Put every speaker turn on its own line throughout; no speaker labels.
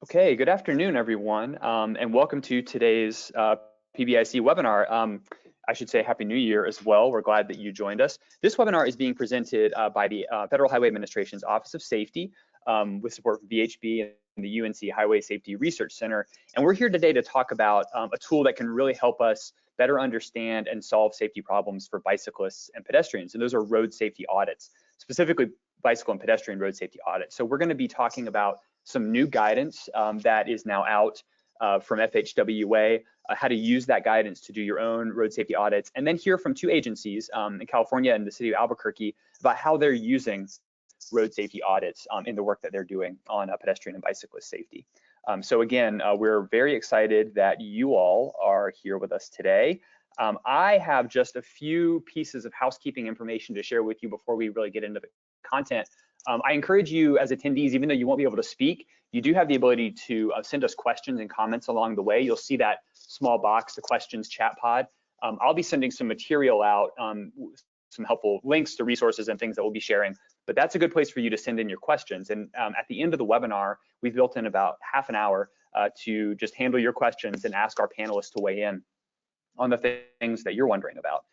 Okay, good afternoon, everyone, and welcome to today's PBIC webinar. I should say Happy New Year as well. We're glad that you joined us. This webinar is being presented by the Federal Highway Administration's Office of Safety with support from VHB and the UNC Highway Safety Research Center. And we're here today to talk about a tool that can really help us better understand and solve safety problems for bicyclists and pedestrians. And those are road safety audits, specifically bicycle and pedestrian road safety audits. So we're going to be talking about some new guidance that is now out from FHWA, how to use that guidance to do your own road safety audits, and then hear from two agencies in California and the city of Albuquerque about how they're using road safety audits in the work that they're doing on pedestrian and bicyclist safety. So again, we're very excited that you all are here with us today. I have just a few pieces of housekeeping information to share with you before we really get into the content. I encourage you as attendees, even though you won't be able to speak, you do have the ability to send us questions and comments along the way. You'll see that small box, the questions chat pod. I'll be sending some material out, some helpful links to resources and things that we'll be sharing, but that's a good place for you to send in your questions. And at the end of the webinar, we've built in about half an hour to just handle your questions and ask our panelists to weigh in on the things that you're wondering about.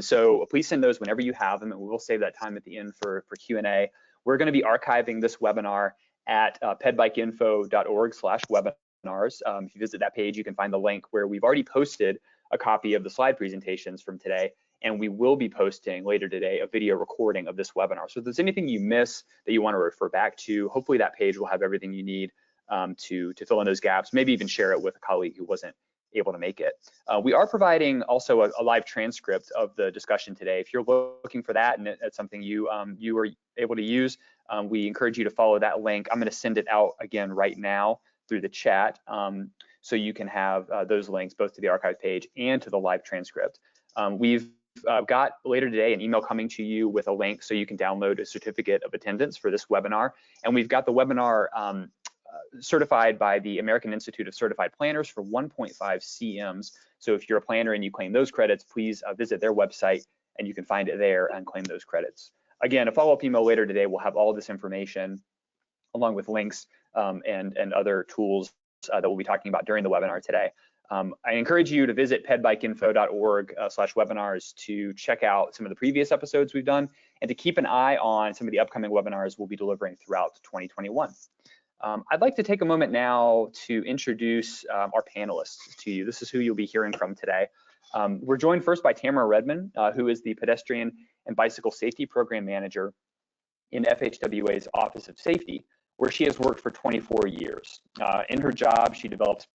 So please send those whenever you have them, and we will save that time at the end for Q&A. We're going to be archiving this webinar at pedbikeinfo.org/webinars. If you visit that page, you can find the link where we've already posted a copy of the slide presentations from today, and we will be posting later today a video recording of this webinar. So if there's anything you miss that you want to refer back to, hopefully that page will have everything you need to fill in those gaps, maybe even share it with a colleague who wasn't able to make it. We are providing also a live transcript of the discussion today. If you're looking for that and it's something you are able to use, we encourage you to follow that link. I'm going to send it out again right now through the chat, so you can have those links both to the archive page and to the live transcript. We've got later today an email coming to you with a link so you can download a certificate of attendance for this webinar, and we've got the webinar certified by the American Institute of Certified Planners for 1.5 CMs. So if you're a planner and you claim those credits, please visit their website and you can find it there and claim those credits. Again, a follow-up email later today will have all this information along with links and other tools that we'll be talking about during the webinar today. I encourage you to visit pedbikeinfo.org/webinars to check out some of the previous episodes we've done and to keep an eye on some of the upcoming webinars we'll be delivering throughout 2021. I'd like to take a moment now to introduce our panelists to you. This is who you'll be hearing from today. We're joined first by Tamara Redman, who is the Pedestrian and Bicycle Safety Program Manager in FHWA's Office of Safety, where she has worked for 24 years. In her job, she develops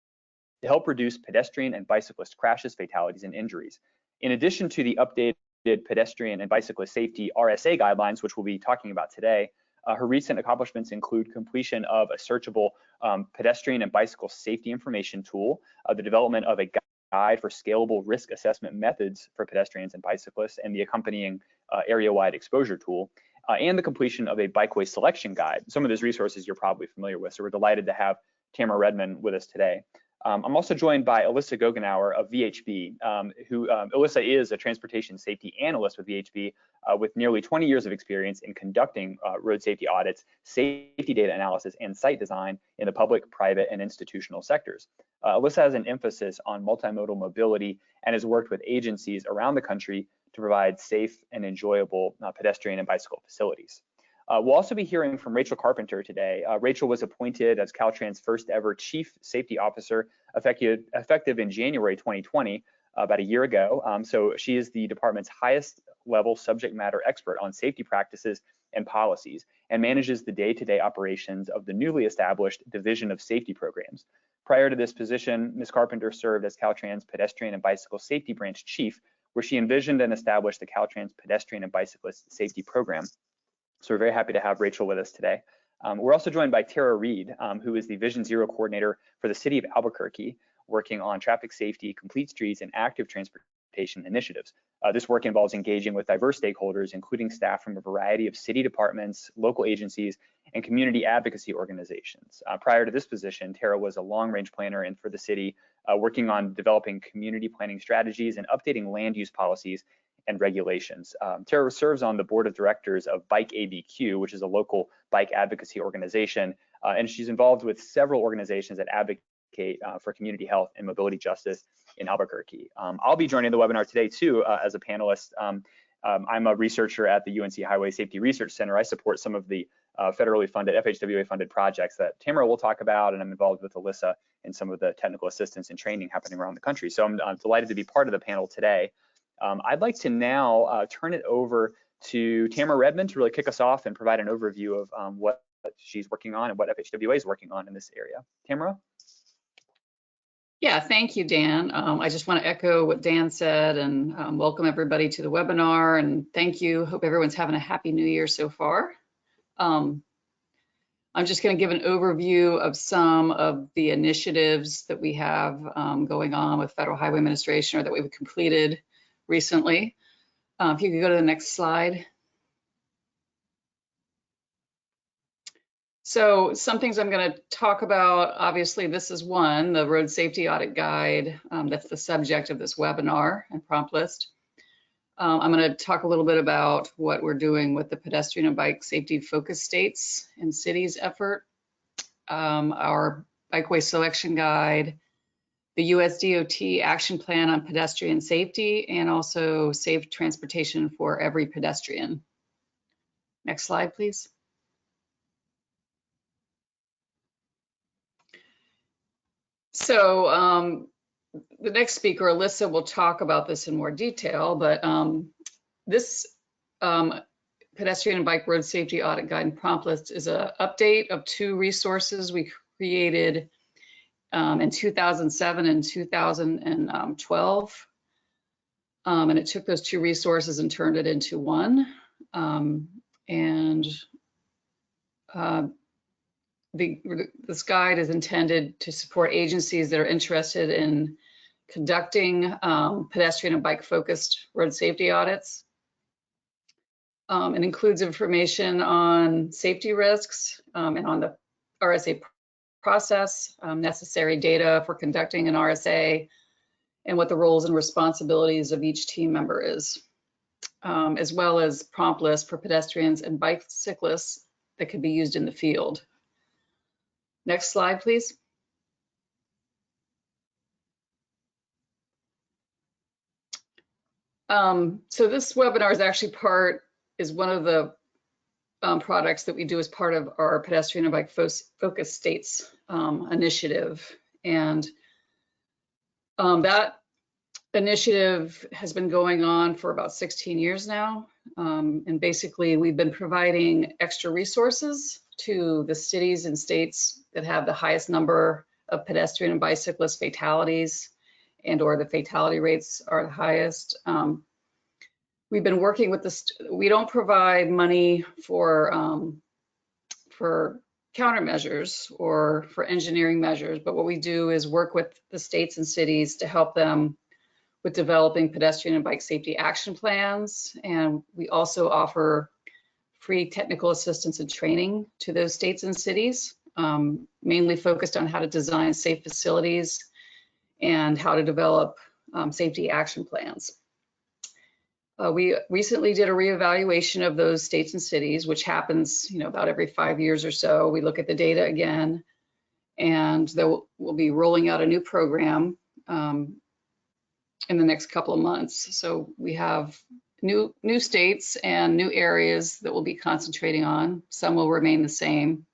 to help reduce pedestrian and bicyclist crashes, fatalities, and injuries. In addition to the updated pedestrian and bicyclist safety RSA guidelines, which we'll be talking about today, her recent accomplishments include completion of a searchable pedestrian and bicycle safety information tool, the development of a guide for scalable risk assessment methods for pedestrians and bicyclists, and the accompanying area-wide exposure tool, and the completion of a bikeway selection guide. Some of those resources you're probably familiar with, so we're delighted to have Tamara Redman with us today. I'm also joined by Alyssa Gogenauer of VHB, Alyssa is a transportation safety analyst with VHB with nearly 20 years of experience in conducting road safety audits, safety data analysis, and site design in the public, private, and institutional sectors. Alyssa has an emphasis on multimodal mobility and has worked with agencies around the country to provide safe and enjoyable pedestrian and bicycle facilities. We'll also be hearing from Rachel Carpenter today. Rachel was appointed as Caltrans' first ever Chief Safety Officer effective in January 2020, about a year ago. So she is the department's highest level subject matter expert on safety practices and policies and manages the day-to-day operations of the newly established Division of Safety Programs. Prior to this position, Ms. Carpenter served as Caltrans' Pedestrian and Bicycle Safety Branch Chief, where she envisioned and established the Caltrans Pedestrian and Bicyclist Safety Program. So we're very happy to have Rachel with us today. We're also joined by Tara Reed, who is the Vision Zero coordinator for the city of Albuquerque, working on traffic safety, complete streets, and active transportation initiatives. This work involves engaging with diverse stakeholders, including staff from a variety of city departments, local agencies, and community advocacy organizations. Prior to this position, Tara was a long-range planner and for the city, working on developing community planning strategies and updating land use policies and regulations. Tara serves on the board of directors of Bike ABQ, which is a local bike advocacy organization, and she's involved with several organizations that advocate for community health and mobility justice in Albuquerque. I'll be joining the webinar today too as a panelist. I'm a researcher at the UNC Highway Safety Research Center. I support some of the federally funded, FHWA funded projects that Tamara will talk about, and I'm involved with Alyssa in some of the technical assistance and training happening around the country. So I'm delighted to be part of the panel today. I'd like to now turn it over to Tamara Redmond to really kick us off and provide an overview of what she's working on and what FHWA is working on in this area. Tamara?
Yeah, thank you, Dan. I just want to echo what Dan said and welcome everybody to the webinar, and thank you. Hope everyone's having a happy new year so far. I'm just going to give an overview of some of the initiatives that we have going on with Federal Highway Administration or that we've completed recently. If you could go to the next slide. So some things I'm going to talk about, obviously this is one, the Road Safety Audit Guide. That's the subject of this webinar and prompt list. I'm going to talk a little bit about what we're doing with the Pedestrian and Bike Safety Focus States and Cities effort, our Bikeway Selection Guide, the US DOT Action Plan on Pedestrian Safety, and also Safe Transportation for Every Pedestrian. Next slide, please. So the next speaker, Alyssa, will talk about this in more detail, but this Pedestrian and Bike Road Safety Audit Guide and Prompt List is an update of two resources we created in 2007 and 2012. And it took those two resources and turned it into one. This guide is intended to support agencies that are interested in conducting pedestrian and bike focused road safety audits. It includes information on safety risks and on the RSA process, necessary data for conducting an RSA, and what the roles and responsibilities of each team member is, as well as prompt lists for pedestrians and bicyclists that could be used in the field. Next slide, please. So this webinar is actually is one of the products that we do as part of our Pedestrian and Bike Focus States initiative. And that initiative has been going on for about 16 years now. And basically, we've been providing extra resources to the cities and states that have the highest number of pedestrian and bicyclist fatalities and/or the fatality rates are the highest. We've been working with we don't provide money for countermeasures or for engineering measures, but what we do is work with the states and cities to help them with developing pedestrian and bike safety action plans. And we also offer free technical assistance and training to those states and cities, mainly focused on how to design safe facilities and how to develop safety action plans. We recently did a reevaluation of those states and cities, which happens, about every 5 years or so. We look at the data again, and we'll be rolling out a new program in the next couple of months. So we have new states and new areas that we'll be concentrating on. Some will remain the same.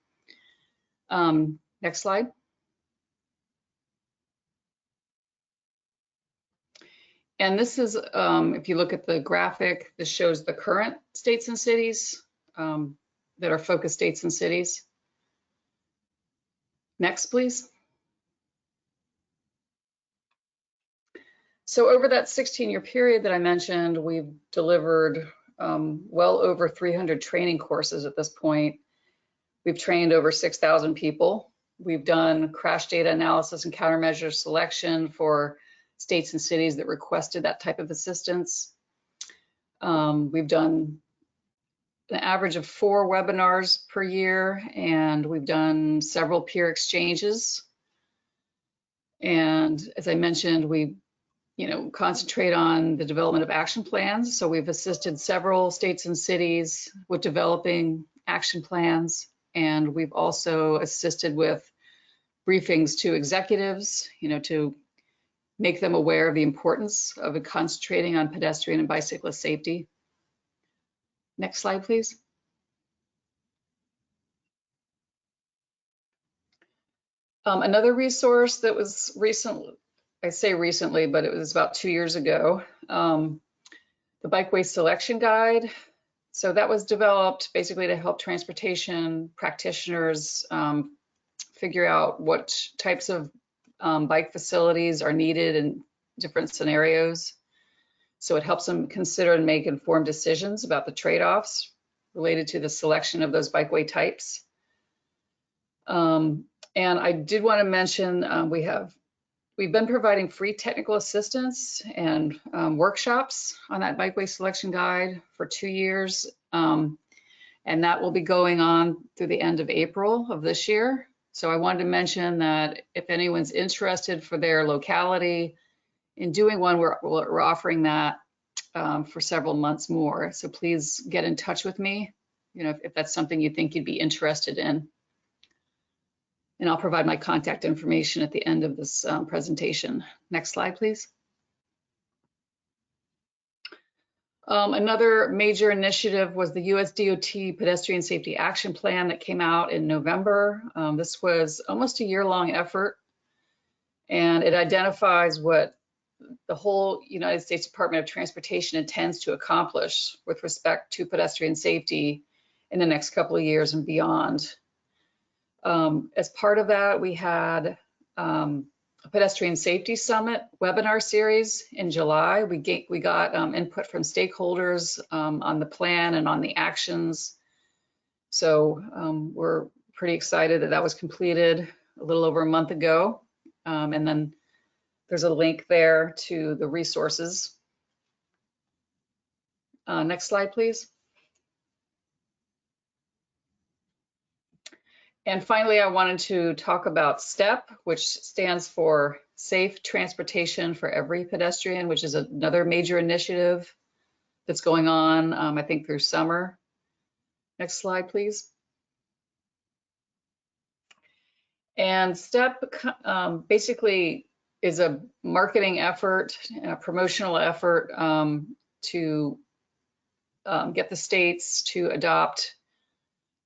Next slide. And this is, if you look at the graphic, this shows the current states and cities that are focus states and cities. Next, please. So over that 16-year period that I mentioned, we've delivered well over 300 training courses at this point. We've trained over 6,000 people. We've done crash data analysis and countermeasure selection for states and cities that requested that type of assistance. We've done an average of 4 webinars per year, and we've done several peer exchanges. And as I mentioned, we concentrate on the development of action plans. So we've assisted several states and cities with developing action plans, And we've also assisted with briefings to executives, to make them aware of the importance of concentrating on pedestrian and bicyclist safety. Next slide, please. Another resource that was recent, I say recently, but it was about 2 years ago, the Bikeway Selection Guide. So that was developed basically to help transportation practitioners figure out what types of bike facilities are needed in different scenarios. So it helps them consider and make informed decisions about the trade-offs related to the selection of those bikeway types. And I did want to mention we've been providing free technical assistance and workshops on that Bikeway Selection Guide for 2 years. And that will be going on through the end of April of this year. So I wanted to mention that if anyone's interested for their locality in doing one, we're offering that for several months more. So please get in touch with me, if that's something you think you'd be interested in. And I'll provide my contact information at the end of this presentation. Next slide, please. Another major initiative was the US DOT Pedestrian Safety Action Plan that came out in November. This was almost a year-long effort, and it identifies what the whole United States Department of Transportation intends to accomplish with respect to pedestrian safety in the next couple of years and beyond. As part of that, we had a Pedestrian Safety Summit webinar series in July. We got input from stakeholders on the plan and on the actions. So we're pretty excited that was completed a little over a month ago. And then there's a link there to the resources. Next slide, please. And finally, I wanted to talk about STEP, which stands for Safe Transportation for Every Pedestrian, which is another major initiative that's going on, I think, through summer. Next slide, please. And STEP basically is a marketing effort, a promotional effort to get the states to adopt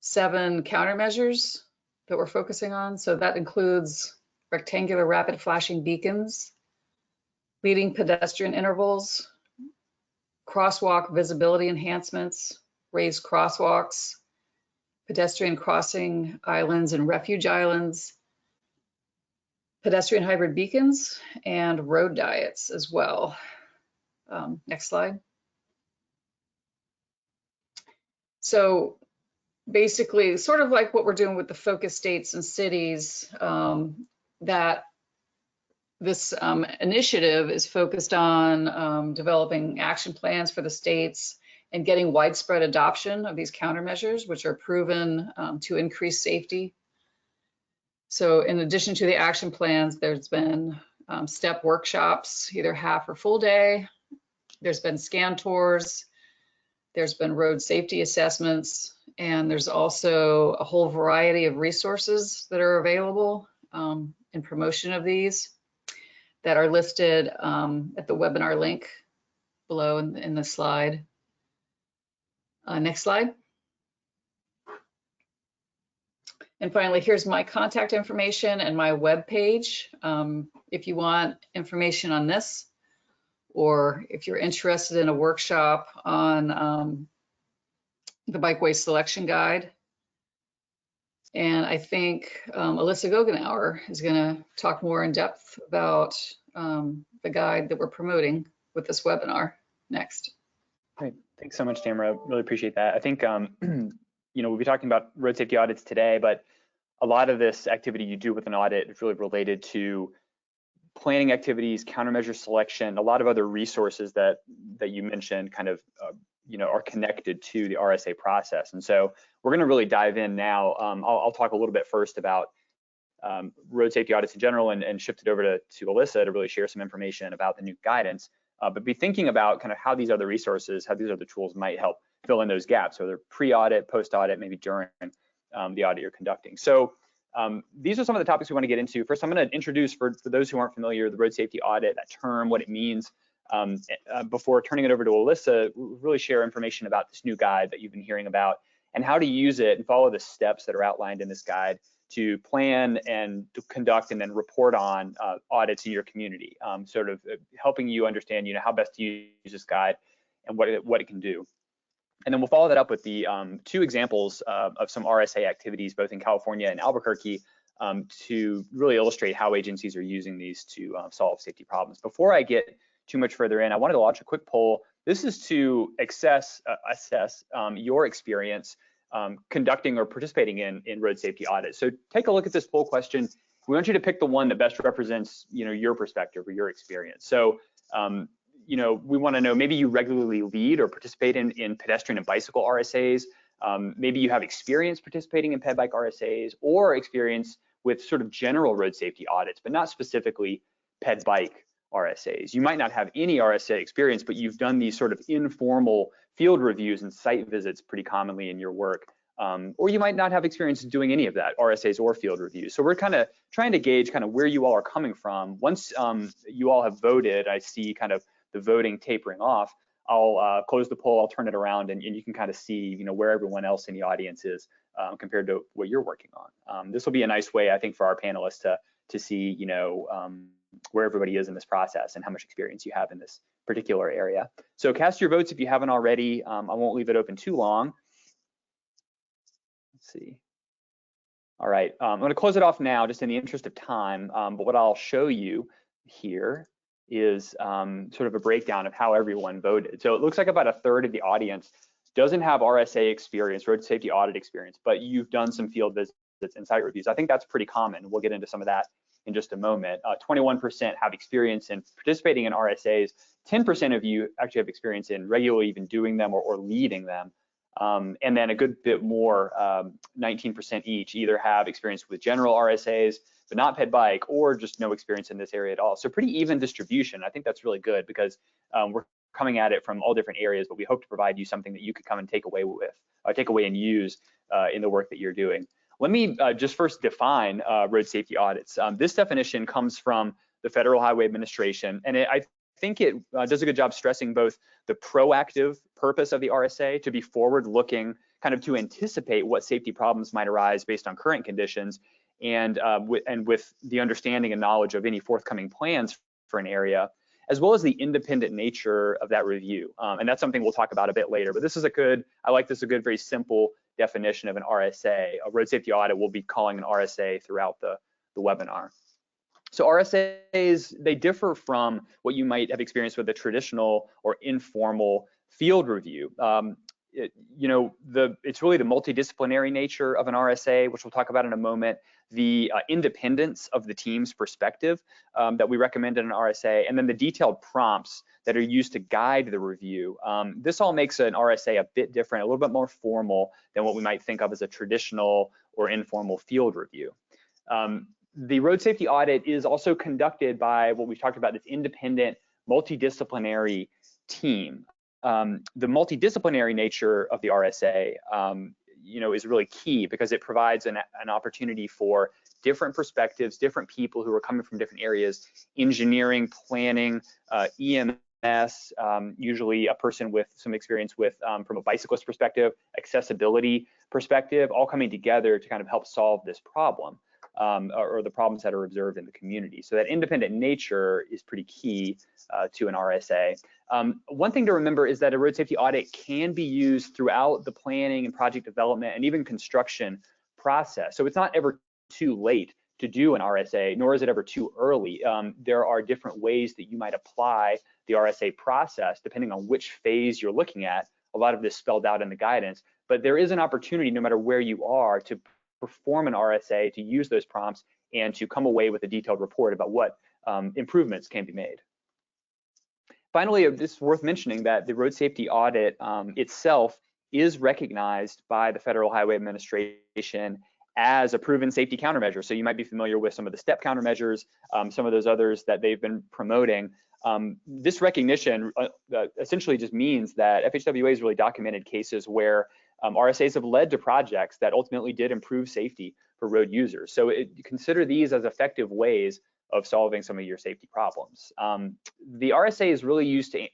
7 countermeasures that we're focusing on. So that includes rectangular rapid flashing beacons, leading pedestrian intervals, crosswalk visibility enhancements, raised crosswalks, pedestrian crossing islands and refuge islands, pedestrian hybrid beacons, and road diets as well. Next slide. So basically, sort of like what we're doing with the focus states and cities, that this initiative is focused on developing action plans for the states and getting widespread adoption of these countermeasures, which are proven to increase safety. So in addition to the action plans, there's been STEP workshops, either half or full day. There's been scan tours. There's been road safety assessments. And there's also a whole variety of resources that are available in promotion of these that are listed at the webinar link below in the slide. Next slide. And finally, here's my contact information and my web page. If you want information on this, or if you're interested in a workshop on the Bikeway Selection Guide. And I think Alyssa Gogenauer is going to talk more in depth about the guide that we're promoting with this webinar next.
Great. Thanks so much, Tamara. Really appreciate that. I think, we'll be talking about road safety audits today, but a lot of this activity you do with an audit is really related to planning activities, countermeasure selection, a lot of other resources that you mentioned kind of are connected to the RSA process. And so we're going to really dive in now. I'll talk a little bit first about road safety audits in general and shift it over to Alyssa to really share some information about the new guidance, but be thinking about kind of how these other resources, how these other tools might help fill in those gaps, whether pre-audit, post-audit, maybe during. the audit you're conducting. So these are some of the topics we want to get into. First, I'm going to introduce, for those who aren't familiar, the road safety audit, that term, what it means. Before turning it over to Alyssa, we'll really share information about this new guide that you've been hearing about and how to use it and follow the steps that are outlined in this guide to plan and to conduct and then report on audits in your community, sort of helping you understand, how best to use this guide and what it can do. And then we'll follow that up with the 2 examples of some RSA activities, both in California and Albuquerque, to really illustrate how agencies are using these to solve safety problems. Before I get too much further in, I wanted to launch a quick poll. This is to assess your experience conducting or participating in road safety audits. So take a look at this poll question. We want you to pick the one that best represents, your perspective or your experience. So we want to know, maybe you regularly lead or participate in pedestrian and bicycle RSAs. Maybe you have experience participating in ped bike RSAs or experience with sort of general road safety audits, but not specifically ped bike RSAs. You might not have any RSA experience, but you've done these sort of informal field reviews and site visits pretty commonly in your work. Or you might not have experience doing any of that, RSAs or field reviews. So we're kind of trying to gauge kind of where you all are coming from. Once you all have voted, I see kind of the voting tapering off. I'll close the poll, I'll turn it around, and you can kind of see, where everyone else in the audience is compared to what you're working on. This will be a nice way, I think, for our panelists to see, where everybody is in this process and how much experience you have in this particular area. So cast your votes if you haven't already. I won't leave it open too long. Let's see. All right, I'm going to close it off now, just in the interest of time. But what I'll show you here is sort of a breakdown of how everyone voted. So it looks like about a third of the audience doesn't have RSA experience, road safety audit experience, but you've done some field visits and site reviews. I think that's pretty common. We'll get into some of that in just a moment. 21% have experience in participating in RSAs. 10% of you actually have experience in regularly even doing them or leading them. And then a good bit more, 19% each, either have experience with general RSAs, but not ped bike, or just no experience in this area at all. So pretty even distribution. I think that's really good because we're coming at it from all different areas, but we hope to provide you something that you could come and take away and use in the work that you're doing. Let me just first define road safety audits. This definition comes from the Federal Highway Administration, and I think it does a good job stressing both the proactive purpose of the RSA, to be forward-looking, kind of to anticipate what safety problems might arise based on current conditions, and with the understanding and knowledge of any forthcoming plans for an area, as well as the independent nature of that review. And that's something we'll talk about a bit later, but this is I like this, a good, very simple definition of an RSA. A road safety audit we'll be calling an RSA throughout the webinar. So RSAs, they differ from what you might have experienced with a traditional or informal field review. It's really the multidisciplinary nature of an RSA, which we'll talk about in a moment, the independence of the team's perspective that we recommend in an RSA, and then the detailed prompts that are used to guide the review. This all makes an RSA a bit different, a little bit more formal than what we might think of as a traditional or informal field review. The road safety audit is also conducted by what we've talked about, this independent, multidisciplinary team. The multidisciplinary nature of the RSA, is really key because it provides an opportunity for different perspectives, different people who are coming from different areas, engineering, planning, EMS, usually a person with some experience with, from a bicyclist perspective, accessibility perspective, all coming together to kind of help solve this problem. Or the problems that are observed in the community. So that independent nature is pretty key to an RSA. One thing to remember is that a road safety audit can be used throughout the planning and project development and even construction process. So it's not ever too late to do an RSA, nor is it ever too early. There are different ways that you might apply the RSA process depending on which phase you're looking at. A lot of this spelled out in the guidance, but there is an opportunity no matter where you are to perform an RSA, to use those prompts, and to come away with a detailed report about what improvements can be made. Finally, it's worth mentioning that the road safety audit itself is recognized by the Federal Highway Administration as a proven safety countermeasure. So you might be familiar with some of the step countermeasures, some of those others that they've been promoting. This recognition essentially just means that FHWA has really documented cases where RSAs have led to projects that ultimately did improve safety for road users. So consider these as effective ways of solving some of your safety problems. The RSA is really used to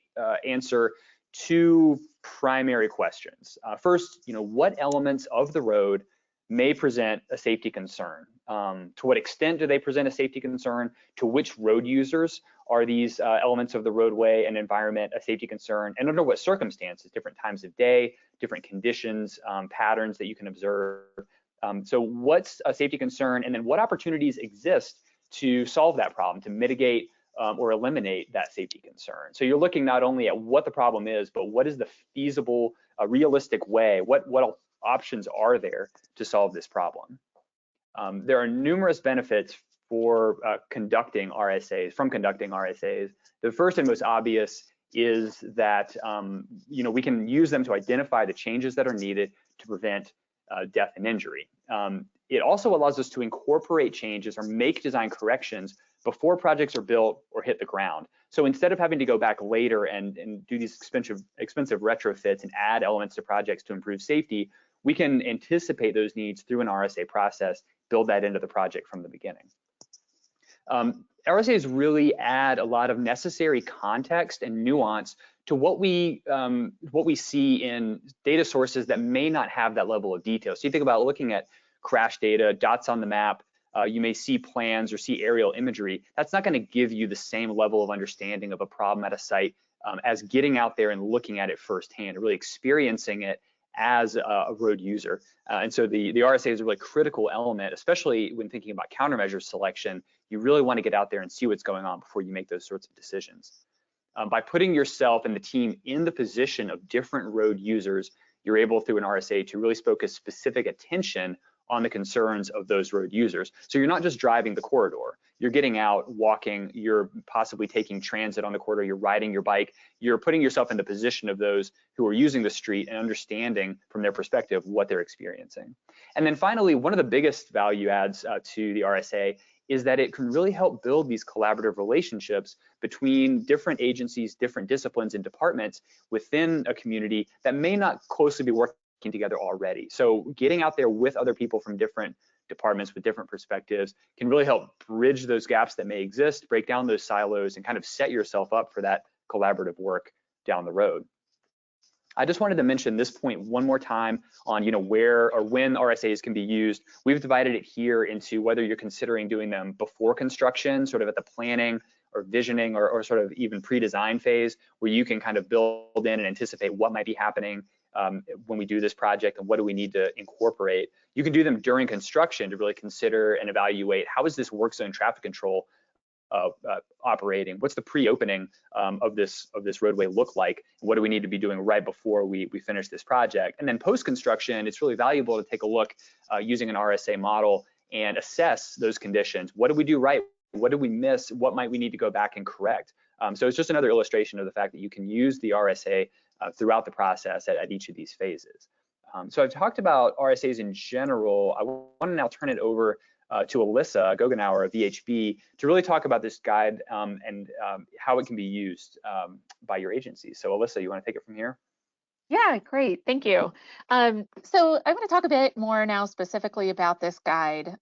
answer two primary questions. First, what elements of the road may present a safety concern? To what extent do they present a safety concern? To which road users are these elements of the roadway and environment a safety concern? And under what circumstances, different times of day, different conditions, patterns that you can observe. So what's a safety concern? And then what opportunities exist to solve that problem, to mitigate or eliminate that safety concern? So you're looking not only at what the problem is, but what is the feasible, realistic way, what options are there to solve this problem? There are numerous benefits for conducting RSAs. The first and most obvious is that we can use them to identify the changes that are needed to prevent death and injury. It also allows us to incorporate changes or make design corrections before projects are built or hit the ground. So instead of having to go back later and do these expensive retrofits and add elements to projects to improve safety, we can anticipate those needs through an RSA process, build that into the project from the beginning. RSAs really add a lot of necessary context and nuance to what we see in data sources that may not have that level of detail. So you think about looking at crash data, dots on the map, you may see plans or see aerial imagery. That's not going to give you the same level of understanding of a problem at a site as getting out there and looking at it firsthand, really experiencing it as a road user. And so the RSA is a really critical element, especially when thinking about countermeasure selection. You really want to get out there and see what's going on before you make those sorts of decisions. By putting yourself and the team in the position of different road users, you're able through an RSA to really focus specific attention on the concerns of those road users. So you're not just driving the corridor, you're getting out, walking, you're possibly taking transit on the corridor, you're riding your bike, you're putting yourself in the position of those who are using the street and understanding from their perspective what they're experiencing. And then finally, one of the biggest value adds to the RSA is that it can really help build these collaborative relationships between different agencies, different disciplines and departments within a community that may not closely be working together already. So getting out there with other people from different departments with different perspectives can really help bridge those gaps that may exist, break down those silos, and kind of set yourself up for that collaborative work down the road. I just wanted to mention this point one more time on where or when RSAs can be used. We've divided it here into whether you're considering doing them before construction, sort of at the planning or visioning or sort of even pre-design phase, where you can kind of build in and anticipate what might be happening when we do this project and what do we need to incorporate. You can do them during construction to really consider and evaluate how is this work zone traffic control operating? What's the pre-opening of this roadway look like? What do we need to be doing right before we finish this project? And then post-construction, it's really valuable to take a look using an RSA model and assess those conditions. What did we do right? What did we miss? What might we need to go back and correct? So it's just another illustration of the fact that you can use the RSA throughout the process at each of these phases. So I've talked about RSAs in general. I want to now turn it over to Alyssa Gogenauer of VHB to really talk about this guide and how it can be used by your agency. So Alyssa, you want to take it from here?
Yeah, great. Thank you. So I'm going to talk a bit more now specifically about this guide.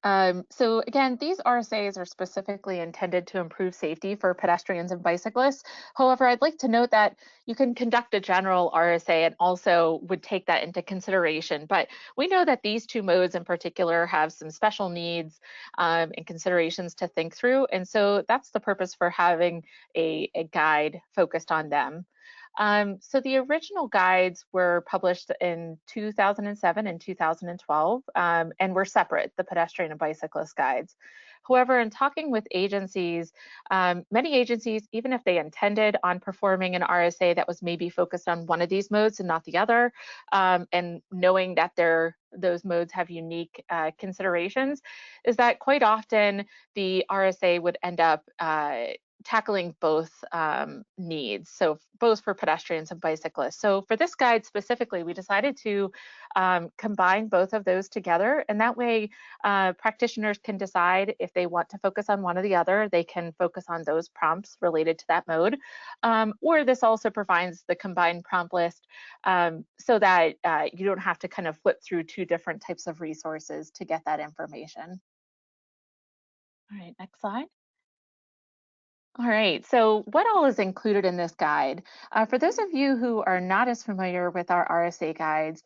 So again, these RSAs are specifically intended to improve safety for pedestrians and bicyclists. However, I'd like to note that you can conduct a general RSA and also would take that into consideration. But we know that these two modes in particular have some special needs and considerations to think through. And so that's the purpose for having a guide focused on them. So the original guides were published in 2007 and 2012 and were separate, the pedestrian and bicyclist guides. However, in talking with agencies, many agencies, even if they intended on performing an RSA that was maybe focused on one of these modes and not the other, and knowing that those modes have unique considerations, is that quite often the RSA would end up tackling both needs, so both for pedestrians and bicyclists. So for this guide specifically, we decided to combine both of those together, and that way practitioners can decide if they want to focus on one or the other. They can focus on those prompts related to that mode, or this also provides the combined prompt list so that you don't have to kind of flip through two different types of resources to get that information. All right, next slide. All right, so what all is included in this guide? For those of you who are not as familiar with our RSA guides,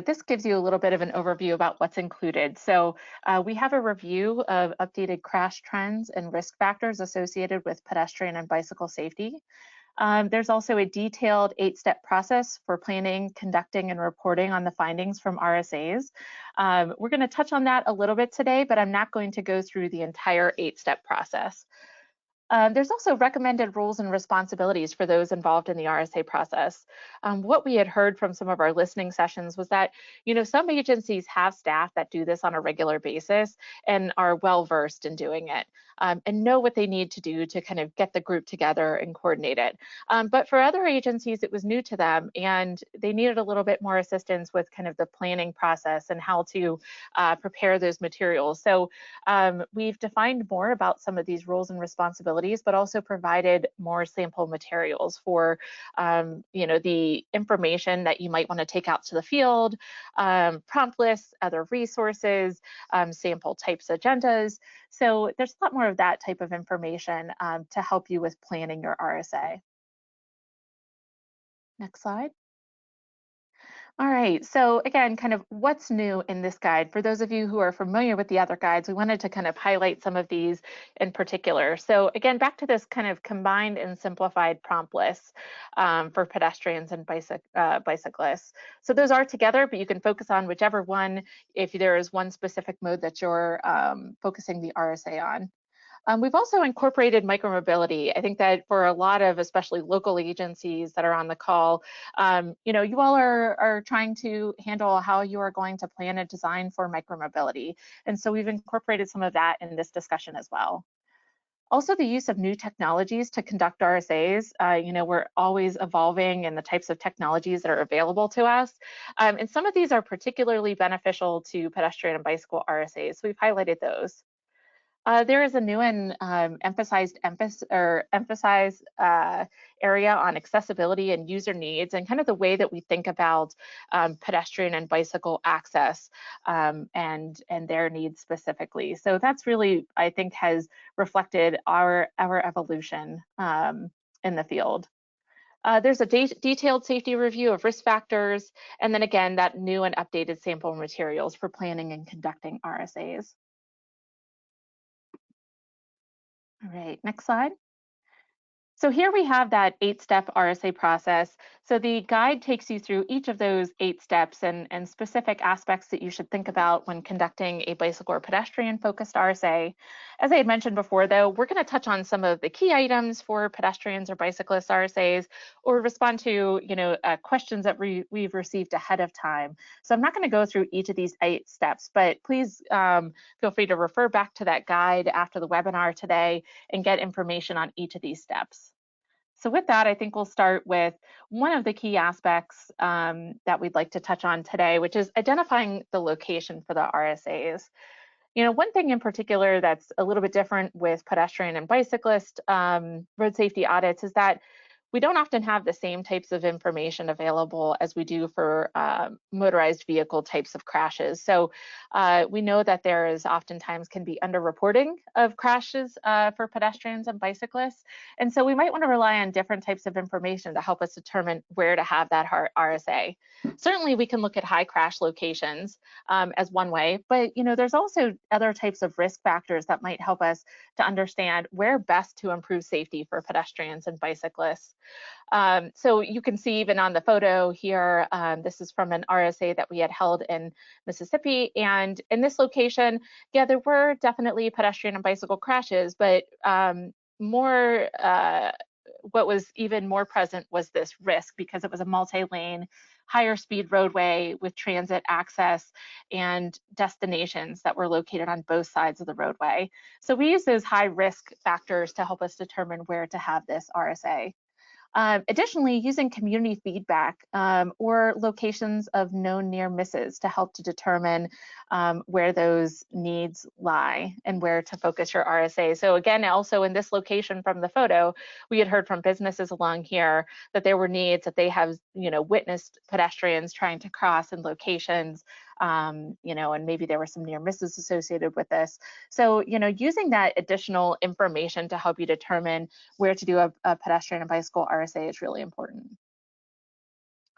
this gives you a little bit of an overview about what's included. So we have a review of updated crash trends and risk factors associated with pedestrian and bicycle safety. There's also a detailed 8-step process for planning, conducting, and reporting on the findings from RSAs. We're going to touch on that a little bit today, but I'm not going to go through the entire 8-step process. There's also recommended rules and responsibilities for those involved in the RSA process. What we had heard from some of our listening sessions was that, some agencies have staff that do this on a regular basis and are well versed in doing it and know what they need to do to kind of get the group together and coordinate it. But for other agencies, it was new to them and they needed a little bit more assistance with kind of the planning process and how to prepare those materials. So we've defined more about some of these rules and responsibilities, but also provided more sample materials for, the information that you might want to take out to the field, prompt lists, other resources, sample types agendas. So there's a lot more of that type of information to help you with planning your RSA. Next slide. All right, so again, kind of what's new in this guide? For those of you who are familiar with the other guides, we wanted to kind of highlight some of these in particular. So again, back to this kind of combined and simplified prompt lists for pedestrians and bicyclists. So those are together, but you can focus on whichever one if there is one specific mode that you're focusing the RSA on. We've also incorporated micromobility. I think that for a lot of, especially local agencies that are on the call, you all are trying to handle how you are going to plan and design for micromobility. And so we've incorporated some of that in this discussion as well. Also, the use of new technologies to conduct RSAs. We're always evolving in the types of technologies that are available to us. And some of these are particularly beneficial to pedestrian and bicycle RSAs. So we've highlighted those. There is a new and emphasized area on accessibility and user needs and kind of the way that we think about pedestrian and bicycle access and their needs specifically. So that's really, I think, has reflected our evolution in the field. There's a detailed safety review of risk factors, and then again, that new and updated sample materials for planning and conducting RSAs. All right, next slide. So here we have that 8-step RSA process. So the guide takes you through each of those 8 steps and specific aspects that you should think about when conducting a bicycle or pedestrian focused RSA. As I had mentioned before, though, we're going to touch on some of the key items for pedestrians or bicyclist RSAs or respond to questions that we've received ahead of time. So I'm not going to go through each of these 8 steps, but please feel free to refer back to that guide after the webinar today and get information on each of these steps. So with that, I think we'll start with one of the key aspects that we'd like to touch on today, which is identifying the location for the RSAs. One thing in particular that's a little bit different with pedestrian and bicyclist road safety audits is that we don't often have the same types of information available as we do for motorized vehicle types of crashes. So we know that there is oftentimes can be underreporting of crashes for pedestrians and bicyclists. And so we might want to rely on different types of information to help us determine where to have that RSA. Certainly we can look at high crash locations as one way, but there's also other types of risk factors that might help us to understand where best to improve safety for pedestrians and bicyclists. So you can see even on the photo here, this is from an RSA that we had held in Mississippi. And in this location, yeah, there were definitely pedestrian and bicycle crashes, but what was even more present was this risk because it was a multi-lane higher speed roadway with transit access and destinations that were located on both sides of the roadway. So we use those high risk factors to help us determine where to have this RSA. Additionally, using community feedback or locations of known near misses to help to determine where those needs lie and where to focus your RSA. So again, also in this location from the photo, we had heard from businesses along here that there were needs that they have, witnessed pedestrians trying to cross in locations, and maybe there were some near misses associated with this. So, using that additional information to help you determine where to do a pedestrian and bicycle RSA is really important.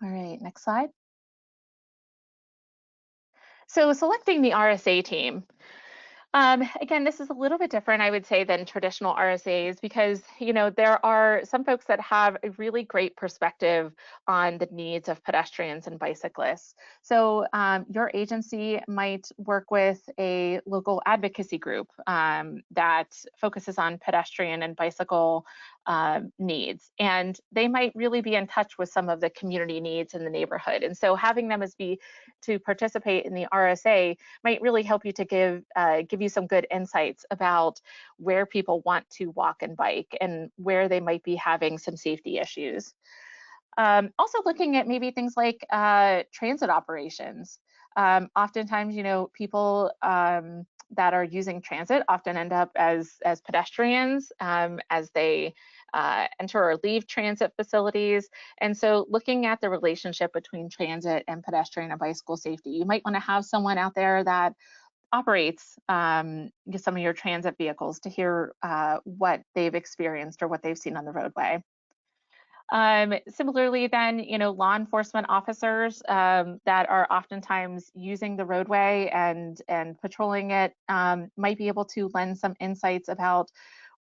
All right, next slide. So selecting the RSA team. Again, this is a little bit different, I would say, than traditional RSAs because, there are some folks that have a really great perspective on the needs of pedestrians and bicyclists. So your agency might work with a local advocacy group that focuses on pedestrian and bicycle needs, and they might really be in touch with some of the community needs in the neighborhood. And so having them to participate in the RSA might really help you to give you some good insights about where people want to walk and bike and where they might be having some safety issues. Also looking at maybe things like transit operations. Oftentimes, people that are using transit often end up as pedestrians as they enter or leave transit facilities. And so looking at the relationship between transit and pedestrian and bicycle safety, you might want to have someone out there that operates some of your transit vehicles to hear what they've experienced or what they've seen on the roadway. Similarly, then, law enforcement officers that are oftentimes using the roadway and patrolling it might be able to lend some insights about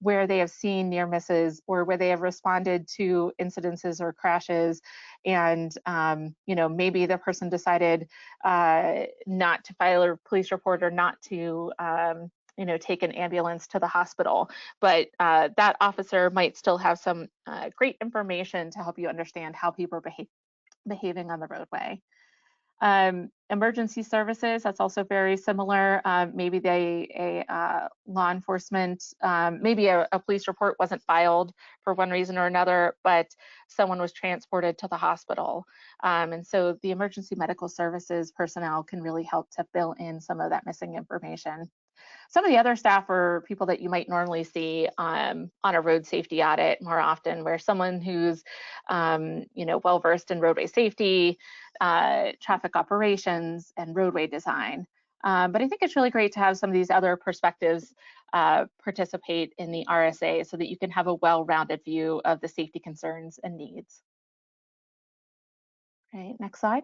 where they have seen near misses or where they have responded to incidences or crashes, and maybe the person decided not to file a police report or not to take an ambulance to the hospital, but that officer might still have some great information to help you understand how people are behaving on the roadway. Emergency services, that's also very similar. Maybe law enforcement, maybe a police report wasn't filed for one reason or another, but someone was transported to the hospital. And so the emergency medical services personnel can really help to fill in some of that missing information. Some of the other staff are people that you might normally see on a road safety audit more often, where someone who's well-versed in roadway safety, traffic operations, and roadway design. But I think it's really great to have some of these other perspectives participate in the RSA so that you can have a well-rounded view of the safety concerns and needs. All right, next slide.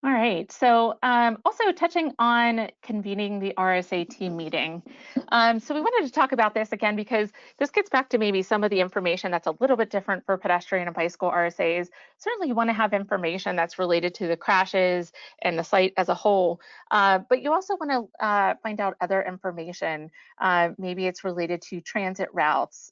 All right, so also touching on convening the RSA team meeting. So we wanted to talk about this again because this gets back to maybe some of the information that's a little bit different for pedestrian and bicycle RSAs. Certainly you want to have information that's related to the crashes and the site as a whole, but you also want to find out other information. Maybe it's related to transit routes,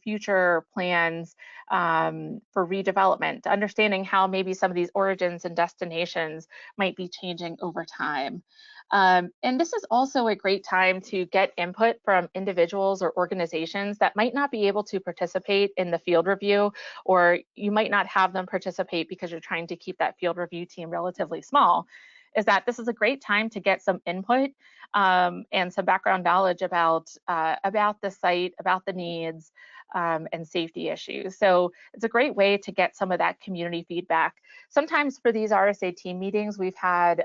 future plans for redevelopment, understanding how maybe some of these origins and destinations might be changing over time. And this is also a great time to get input from individuals or organizations that might not be able to participate in the field review, or you might not have them participate because you're trying to keep that field review team relatively small. Is that this is a great time to get some input and some background knowledge about the site, about the needs, and safety issues. So it's a great way to get some of that community feedback. Sometimes for these RSA team meetings, we've had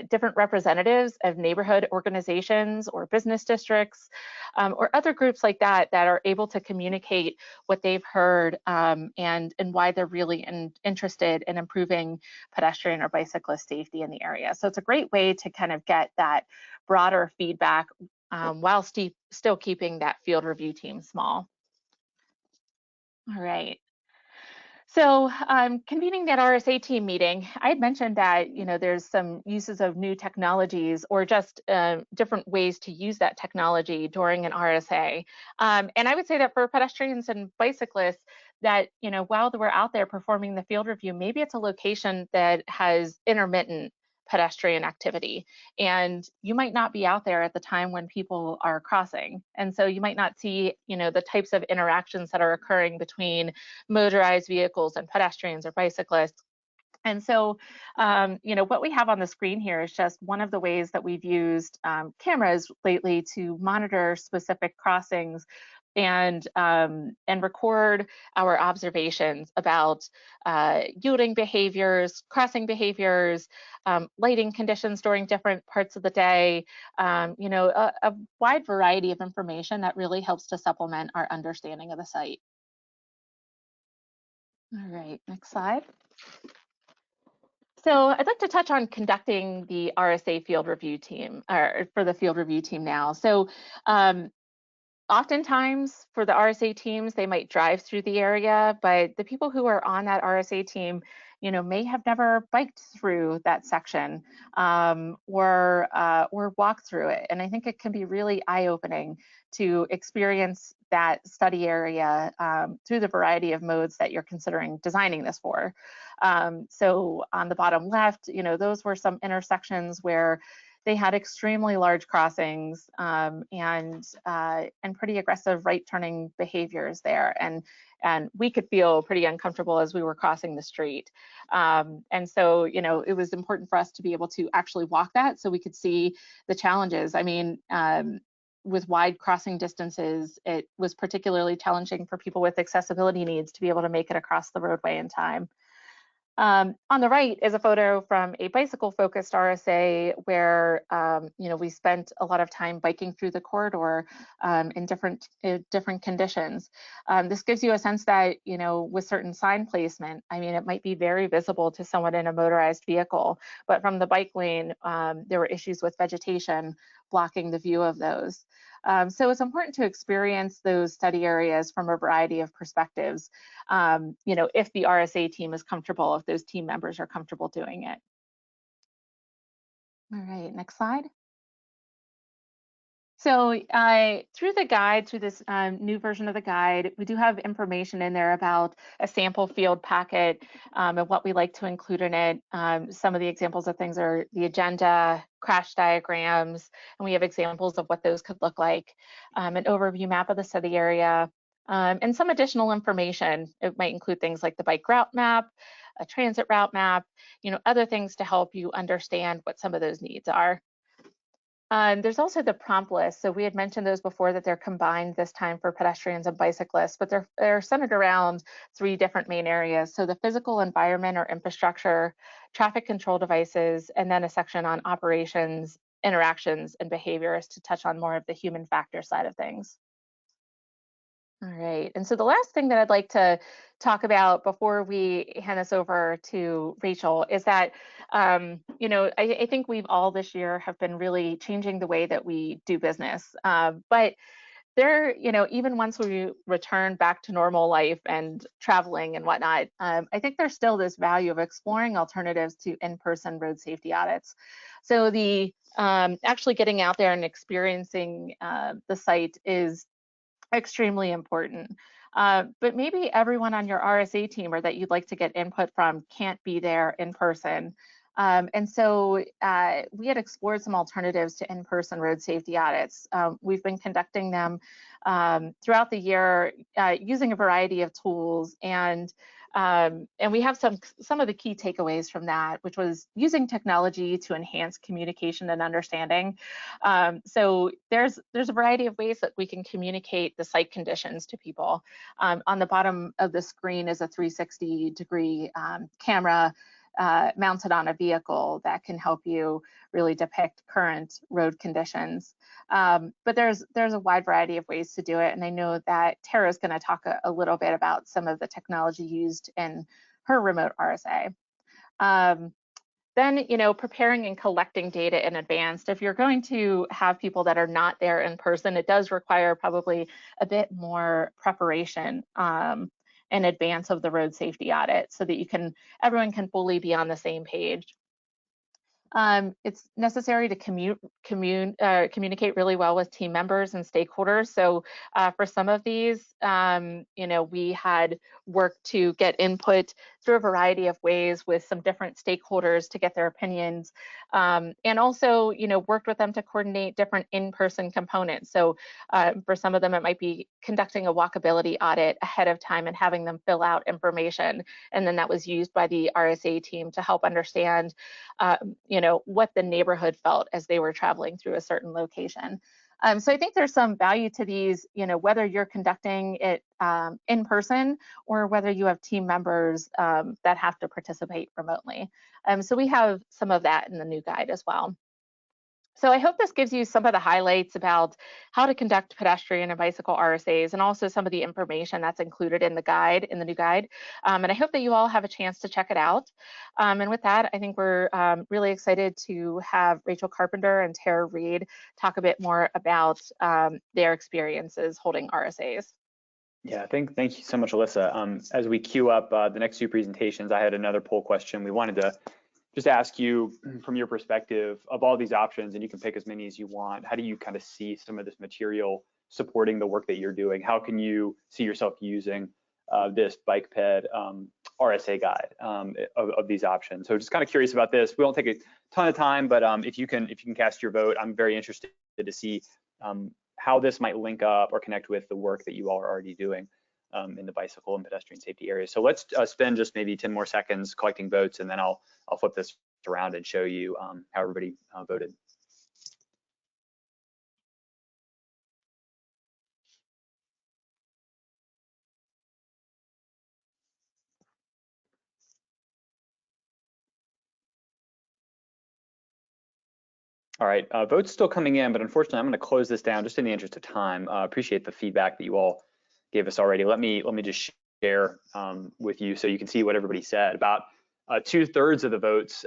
different representatives of neighborhood organizations or business districts or other groups like that that are able to communicate what they've heard and why they're really interested in improving pedestrian or bicyclist safety in the area. So it's a great way to kind of get that broader feedback while still keeping that field review team small. All right. So convening that RSA team meeting, I had mentioned that there's some uses of new technologies or just different ways to use that technology during an RSA. And I would say that for pedestrians and bicyclists, that, while we're out there performing the field review, maybe it's a location that has intermittent pedestrian activity, and you might not be out there at the time when people are crossing. And so you might not see, the types of interactions that are occurring between motorized vehicles and pedestrians or bicyclists. And so, what we have on the screen here is just one of the ways that we've used cameras lately to monitor specific crossings and record our observations about yielding behaviors, crossing behaviors, lighting conditions during different parts of the day, a wide variety of information that really helps to supplement our understanding of the site. All right, next slide. So I'd like to touch on conducting the RSA field review team, or for the field review team now. So oftentimes for the RSA teams, they might drive through the area, but the people who are on that RSA team, may have never biked through that section or walked through it. And I think it can be really eye-opening to experience that study area through the variety of modes that you're considering designing this for. So on the bottom left, those were some intersections where they had extremely large crossings and pretty aggressive right turning behaviors there. And we could feel pretty uncomfortable as we were crossing the street. And so, it was important for us to be able to actually walk that so we could see the challenges. I mean, with wide crossing distances, it was particularly challenging for people with accessibility needs to be able to make it across the roadway in time. On the right is a photo from a bicycle-focused RSA where, we spent a lot of time biking through the corridor in different conditions. This gives you a sense that, with certain sign placement, I mean, it might be very visible to someone in a motorized vehicle, but from the bike lane, there were issues with vegetation blocking the view of those. So it's important to experience those study areas from a variety of perspectives, if the RSA team is comfortable, if those team members are comfortable doing it. All right, next slide. So through the guide, through this new version of the guide, we do have information in there about a sample field packet and what we like to include in it. Some of the examples of things are the agenda, crash diagrams, and we have examples of what those could look like, an overview map of the study area, and some additional information. It might include things like the bike route map, a transit route map, other things to help you understand what some of those needs are. There's also the prompt list. So we had mentioned those before, that they're combined this time for pedestrians and bicyclists, but they're centered around 3 different main areas. So the physical environment or infrastructure, traffic control devices, and then a section on operations, interactions, and behaviors to touch on more of the human factor side of things. All right, and so the last thing that I'd like to talk about before we hand this over to Rachel is that, I think we've all this year have been really changing the way that we do business. But there, even once we return back to normal life and traveling and whatnot, I think there's still this value of exploring alternatives to in-person road safety audits. So the actually getting out there and experiencing the site is extremely important. But maybe everyone on your RSA team or that you'd like to get input from can't be there in person. And so we had explored some alternatives to in-person road safety audits. We've been conducting them throughout the year using a variety of tools, and we have some of the key takeaways from that, which was using technology to enhance communication and understanding. So there's a variety of ways that we can communicate the site conditions to people. On the bottom of the screen is a 360-degree camera mounted on a vehicle that can help you really depict current road conditions. But there's a wide variety of ways to do it, and I know that Tara is going to talk a little bit about some of the technology used in her remote RSA. Then, preparing and collecting data in advance. If you're going to have people that are not there in person, it does require probably a bit more preparation in advance of the road safety audit so that everyone can fully be on the same page. It's necessary to communicate really well with team members and stakeholders. So for some of these, we had worked to get input through a variety of ways with some different stakeholders to get their opinions, and also, worked with them to coordinate different in-person components. So for some of them, it might be conducting a walkability audit ahead of time and having them fill out information, and then that was used by the RSA team to help understand what the neighborhood felt as they were traveling through a certain location. So I think there's some value to these, whether you're conducting it in person or whether you have team members that have to participate remotely. So we have some of that in the new guide as well. So I hope this gives you some of the highlights about how to conduct pedestrian and bicycle RSAs, and also some of the information that's included in the guide, in the new guide. And I hope that you all have a chance to check it out. And with that, I think we're really excited to have Rachel Carpenter and Tara Reed talk a bit more about their experiences holding RSAs.
Yeah, thank you so much, Alyssa. As we queue up the next two presentations, I had another poll question. We wanted to just ask you, from your perspective, of all these options, and you can pick as many as you want, how do you kind of see some of this material supporting the work that you're doing? How can you see yourself using this BikePed RSA guide of these options? So just kind of curious about this. We won't take a ton of time, but if you can cast your vote, I'm very interested to see how this might link up or connect with the work that you all are already doing in the bicycle and pedestrian safety area. So let's spend just maybe 10 more seconds collecting votes, and then I'll flip this around and show you how everybody voted. All right, votes still coming in, but unfortunately, I'm going to close this down just in the interest of time. Appreciate the feedback that you all gave us already. Let me just share with you so you can see what everybody said. About 2/3 of the votes,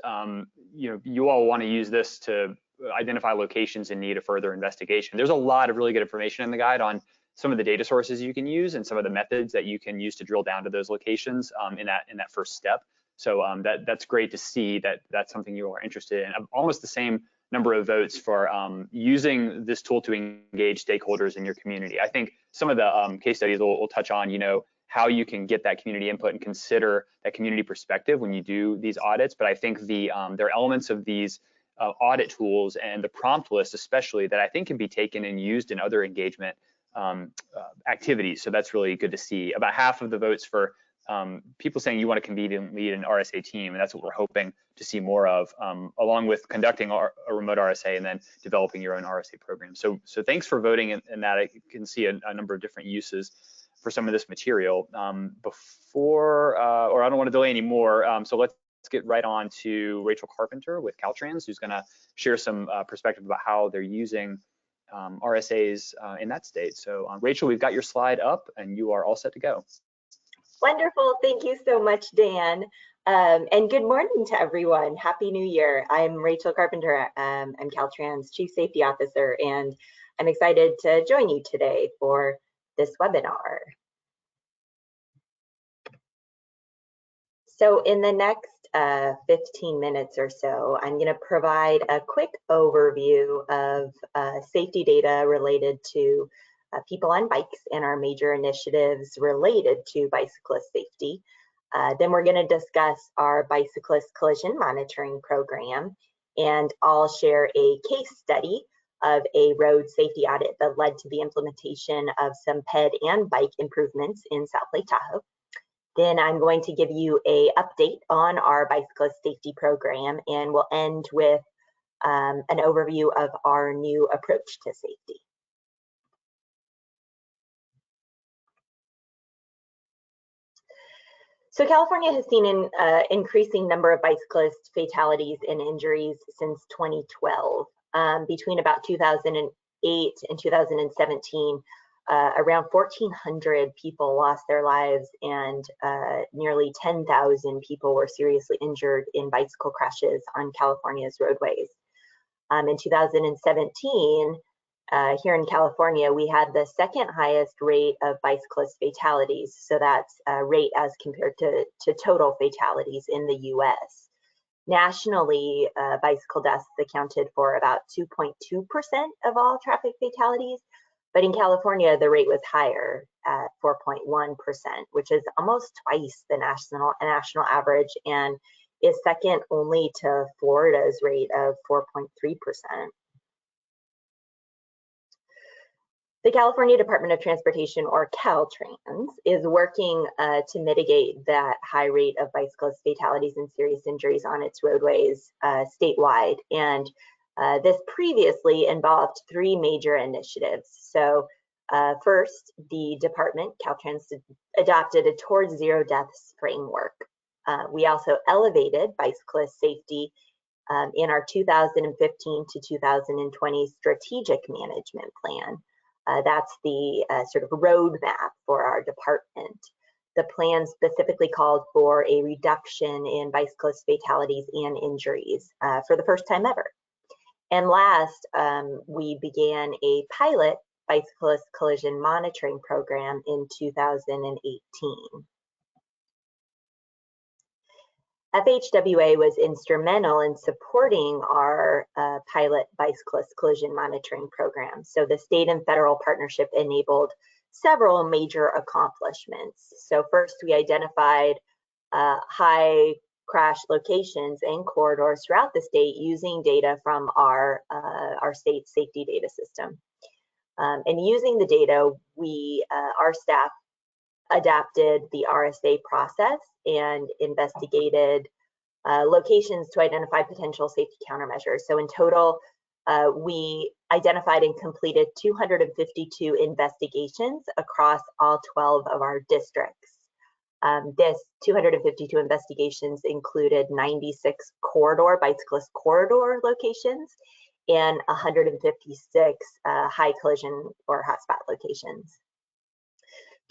you all want to use this to identify locations in need of further investigation. There's a lot of really good information in the guide on some of the data sources you can use and some of the methods that you can use to drill down to those locations in that first step. So that's great to see that that's something you all are interested in. Almost the same number of votes for using this tool to engage stakeholders in your community. I think some of the case studies will touch on, how you can get that community input and consider that community perspective when you do these audits. But I think there are elements of these audit tools and the prompt list especially that I think can be taken and used in other engagement activities. So that's really good to see. About half of the votes for people saying you want to convene and lead an RSA team, and that's what we're hoping to see more of, along with conducting a remote RSA and then developing your own RSA program. So thanks for voting in that. I can see a number of different uses for some of this material. Or I don't want to delay anymore, so let's get right on to Rachel Carpenter with Caltrans, who's going to share some perspective about how they're using RSAs in that state. So Rachel, we've got your slide up and you are all set to go.
Wonderful. Thank you so much, Dan. And good morning to everyone. Happy New Year. I'm Rachel Carpenter. I'm Caltrans Chief Safety Officer, and I'm excited to join you today for this webinar. So in the next 15 minutes or so, I'm going to provide a quick overview of safety data related to people on bikes and our major initiatives related to bicyclist safety. Then we're going to discuss our bicyclist collision monitoring program, and I'll share a case study of a road safety audit that led to the implementation of some ped and bike improvements in South Lake Tahoe. Then I'm going to give you an update on our bicyclist safety program, and we'll end with an overview of our new approach to safety. So California has seen an increasing number of bicyclist fatalities and injuries since 2012. Between about 2008 and 2017, around 1,400 people lost their lives, and nearly 10,000 people were seriously injured in bicycle crashes on California's roadways. In 2017, here in California, we had the second highest rate of bicyclist fatalities. So that's a rate as compared to total fatalities in the US. Nationally, bicycle deaths accounted for about 2.2% of all traffic fatalities, but in California, the rate was higher at 4.1%, which is almost twice the national average and is second only to Florida's rate of 4.3%. The California Department of Transportation, or Caltrans, is working to mitigate that high rate of bicyclist fatalities and serious injuries on its roadways statewide. And this previously involved three major initiatives. So first, the department, Caltrans, adopted a Towards Zero Deaths framework. We also elevated bicyclist safety in our 2015 to 2020 strategic management plan. That's the sort of roadmap for our department. The plan specifically called for a reduction in bicyclist fatalities and injuries for the first time ever. And last, we began a pilot bicyclist collision monitoring program in 2018. FHWA was instrumental in supporting our pilot bicyclist collision monitoring program. So the state and federal partnership enabled several major accomplishments. So first, we identified high crash locations and corridors throughout the state using data from our state safety data system. And using the data, our staff adapted the RSA process and investigated locations to identify potential safety countermeasures. So in total, we identified and completed 252 investigations across all 12 of our districts. This 252 investigations included 96 bicyclist corridor locations and 156 high collision or hotspot locations.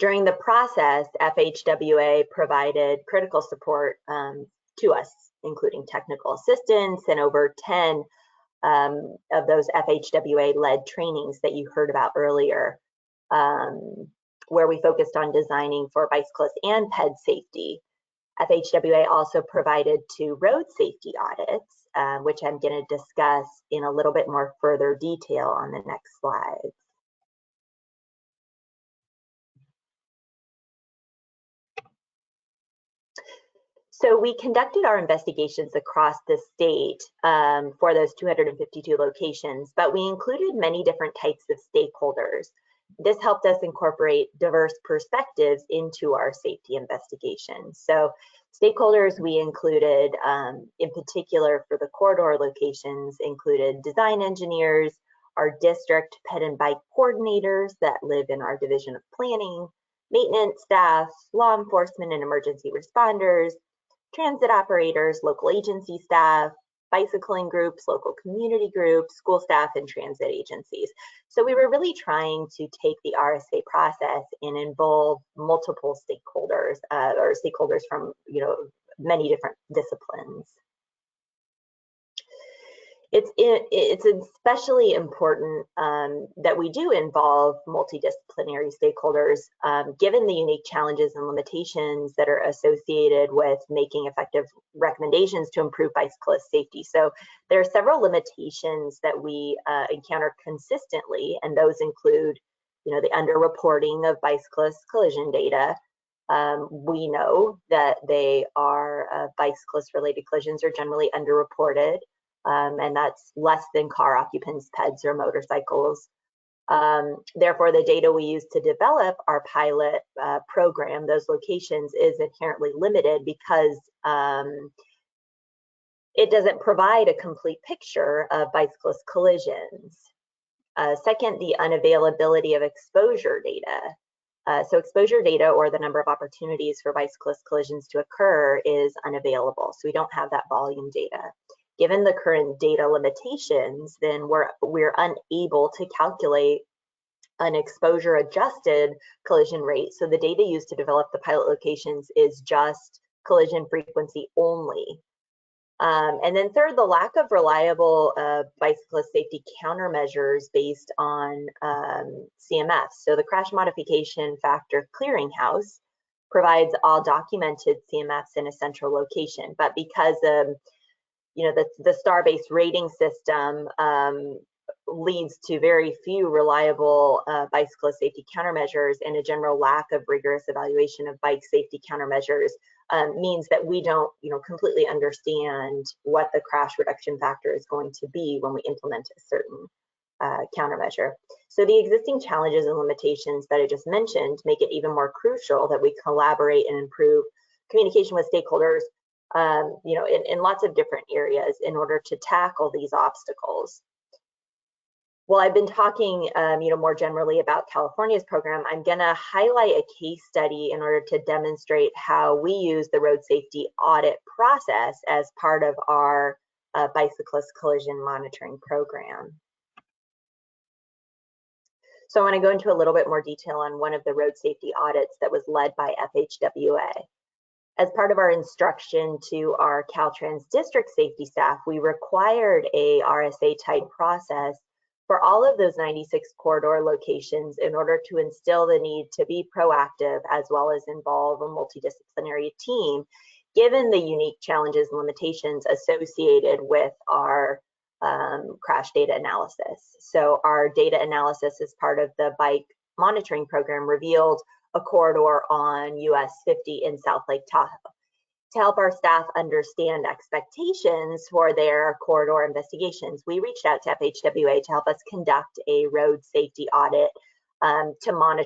During the process, FHWA provided critical support to us, including technical assistance and over 10 of those FHWA-led trainings that you heard about earlier, where we focused on designing for bicyclist and ped safety. FHWA also provided 2 road safety audits, which I'm going to discuss in a little bit more further detail on the next slide. So we conducted our investigations across the state for those 252 locations, but we included many different types of stakeholders. This helped us incorporate diverse perspectives into our safety investigations. So stakeholders we included, in particular for the corridor locations, included design engineers, our district ped and bike coordinators that live in our division of planning, maintenance staff, law enforcement and emergency responders, transit operators, local agency staff, bicycling groups, local community groups, school staff, and transit agencies. So we were really trying to take the RSA process and involve multiple stakeholders or stakeholders from many different disciplines. It's especially important that we do involve multidisciplinary stakeholders, given the unique challenges and limitations that are associated with making effective recommendations to improve bicyclist safety. So there are several limitations that we encounter consistently, and those include, the underreporting of bicyclist collision data. We know that bicyclist-related collisions are generally underreported. And that's less than car occupants, peds, or motorcycles. Therefore, the data we use to develop our pilot program, those locations, is inherently limited because it doesn't provide a complete picture of bicyclist collisions. Second, the unavailability of exposure data. So exposure data, or the number of opportunities for bicyclist collisions to occur, is unavailable. So we don't have that volume data. Given the current data limitations, then we're unable to calculate an exposure-adjusted collision rate. So the data used to develop the pilot locations is just collision frequency only. And then third, the lack of reliable bicyclist safety countermeasures based on CMF. So the Crash Modification Factor Clearinghouse provides all documented CMFs in a central location, but because the star-based rating system leads to very few reliable bicyclist safety countermeasures, and a general lack of rigorous evaluation of bike safety countermeasures means that we don't completely understand what the crash reduction factor is going to be when we implement a certain countermeasure. So the existing challenges and limitations that I just mentioned make it even more crucial that we collaborate and improve communication with stakeholders in lots of different areas in order to tackle these obstacles. Well, I've been talking, more generally about California's program. I'm going to highlight a case study in order to demonstrate how we use the road safety audit process as part of our bicyclist collision monitoring program. So I want to go into a little bit more detail on one of the road safety audits that was led by FHWA. As part of our instruction to our Caltrans district safety staff, we required a RSA type process for all of those 96 corridor locations in order to instill the need to be proactive as well as involve a multidisciplinary team, given the unique challenges and limitations associated with our crash data analysis. So our data analysis as part of the bike monitoring program revealed a corridor on US 50 in South Lake Tahoe. To help our staff understand expectations for their corridor investigations, we reached out to FHWA to help us conduct a road safety audit to model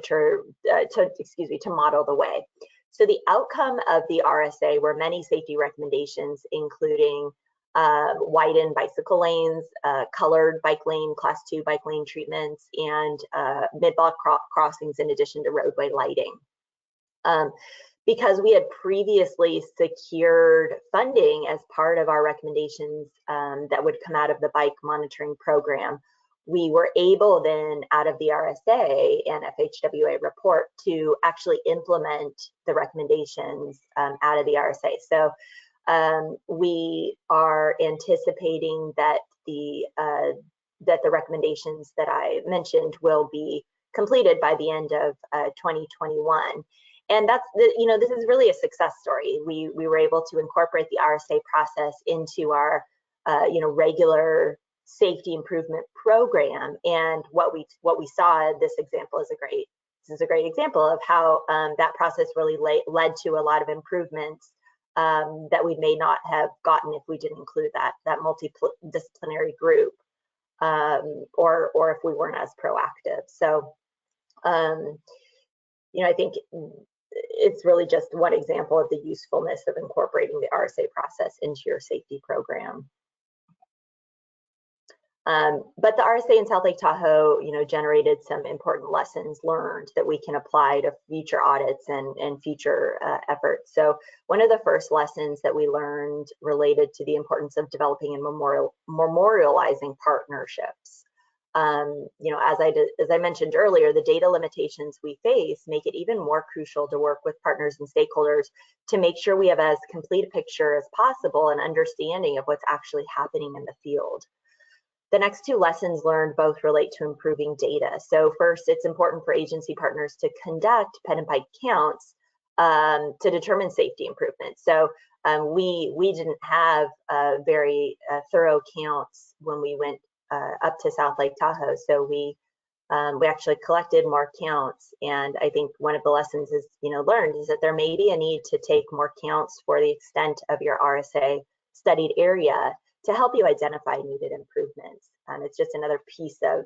the way. So the outcome of the RSA were many safety recommendations, including widened bicycle lanes, colored bike lane, class 2 bike lane treatments, and mid-block crossings in addition to roadway lighting. Because we had previously secured funding as part of our recommendations that would come out of the bike monitoring program, we were able then, out of the RSA and FHWA report, to actually implement the recommendations out of the RSA. So we are anticipating that the recommendations that I mentioned will be completed by the end of 2021. And that's this is really a success story. We were able to incorporate the RSA process into our regular safety improvement program. And what we saw, this example is a great example of how that process really led to a lot of improvements that we may not have gotten if we didn't include that multidisciplinary group, or if we weren't as proactive. So, I think it's really just one example of the usefulness of incorporating the RSA process into your safety program. But the RSA in South Lake Tahoe, generated some important lessons learned that we can apply to future audits and future efforts. So one of the first lessons that we learned related to the importance of developing and memorializing partnerships. As I mentioned earlier, the data limitations we face make it even more crucial to work with partners and stakeholders to make sure we have as complete a picture as possible and understanding of what's actually happening in the field. The next two lessons learned both relate to improving data. So first, it's important for agency partners to conduct ped and bike counts to determine safety improvements. So we didn't have very thorough counts when we went up to South Lake Tahoe. So we actually collected more counts. And I think one of the lessons learned is that there may be a need to take more counts for the extent of your RSA studied area to help you identify needed improvements. It's just another piece of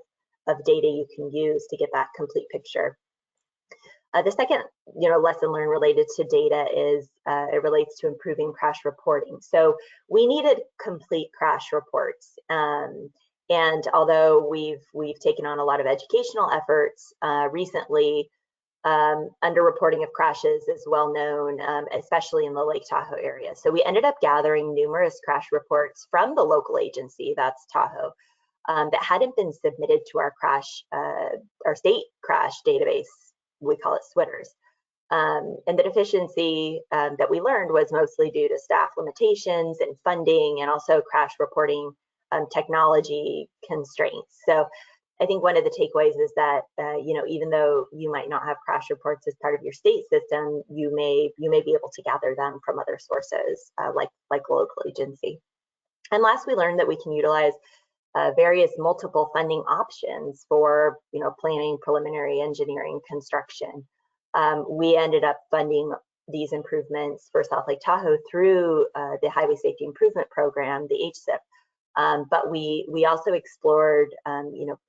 data you can use to get that complete picture. The second lesson learned related to data is it relates to improving crash reporting. So we needed complete crash reports. And although we've taken on a lot of educational efforts recently, underreporting of crashes is well known, especially in the Lake Tahoe area. So we ended up gathering numerous crash reports from the local agency, that's Tahoe, that hadn't been submitted to our state crash database. We call it SWITRS. And the deficiency that we learned was mostly due to staff limitations and funding, and also crash reporting technology constraints. So I think one of the takeaways is that even though you might not have crash reports as part of your state system, you may be able to gather them from other sources like local agency. And last, we learned that we can utilize various multiple funding options for planning, preliminary engineering, construction. We ended up funding these improvements for South Lake Tahoe through the Highway Safety Improvement Program, the HSIP. But we also explored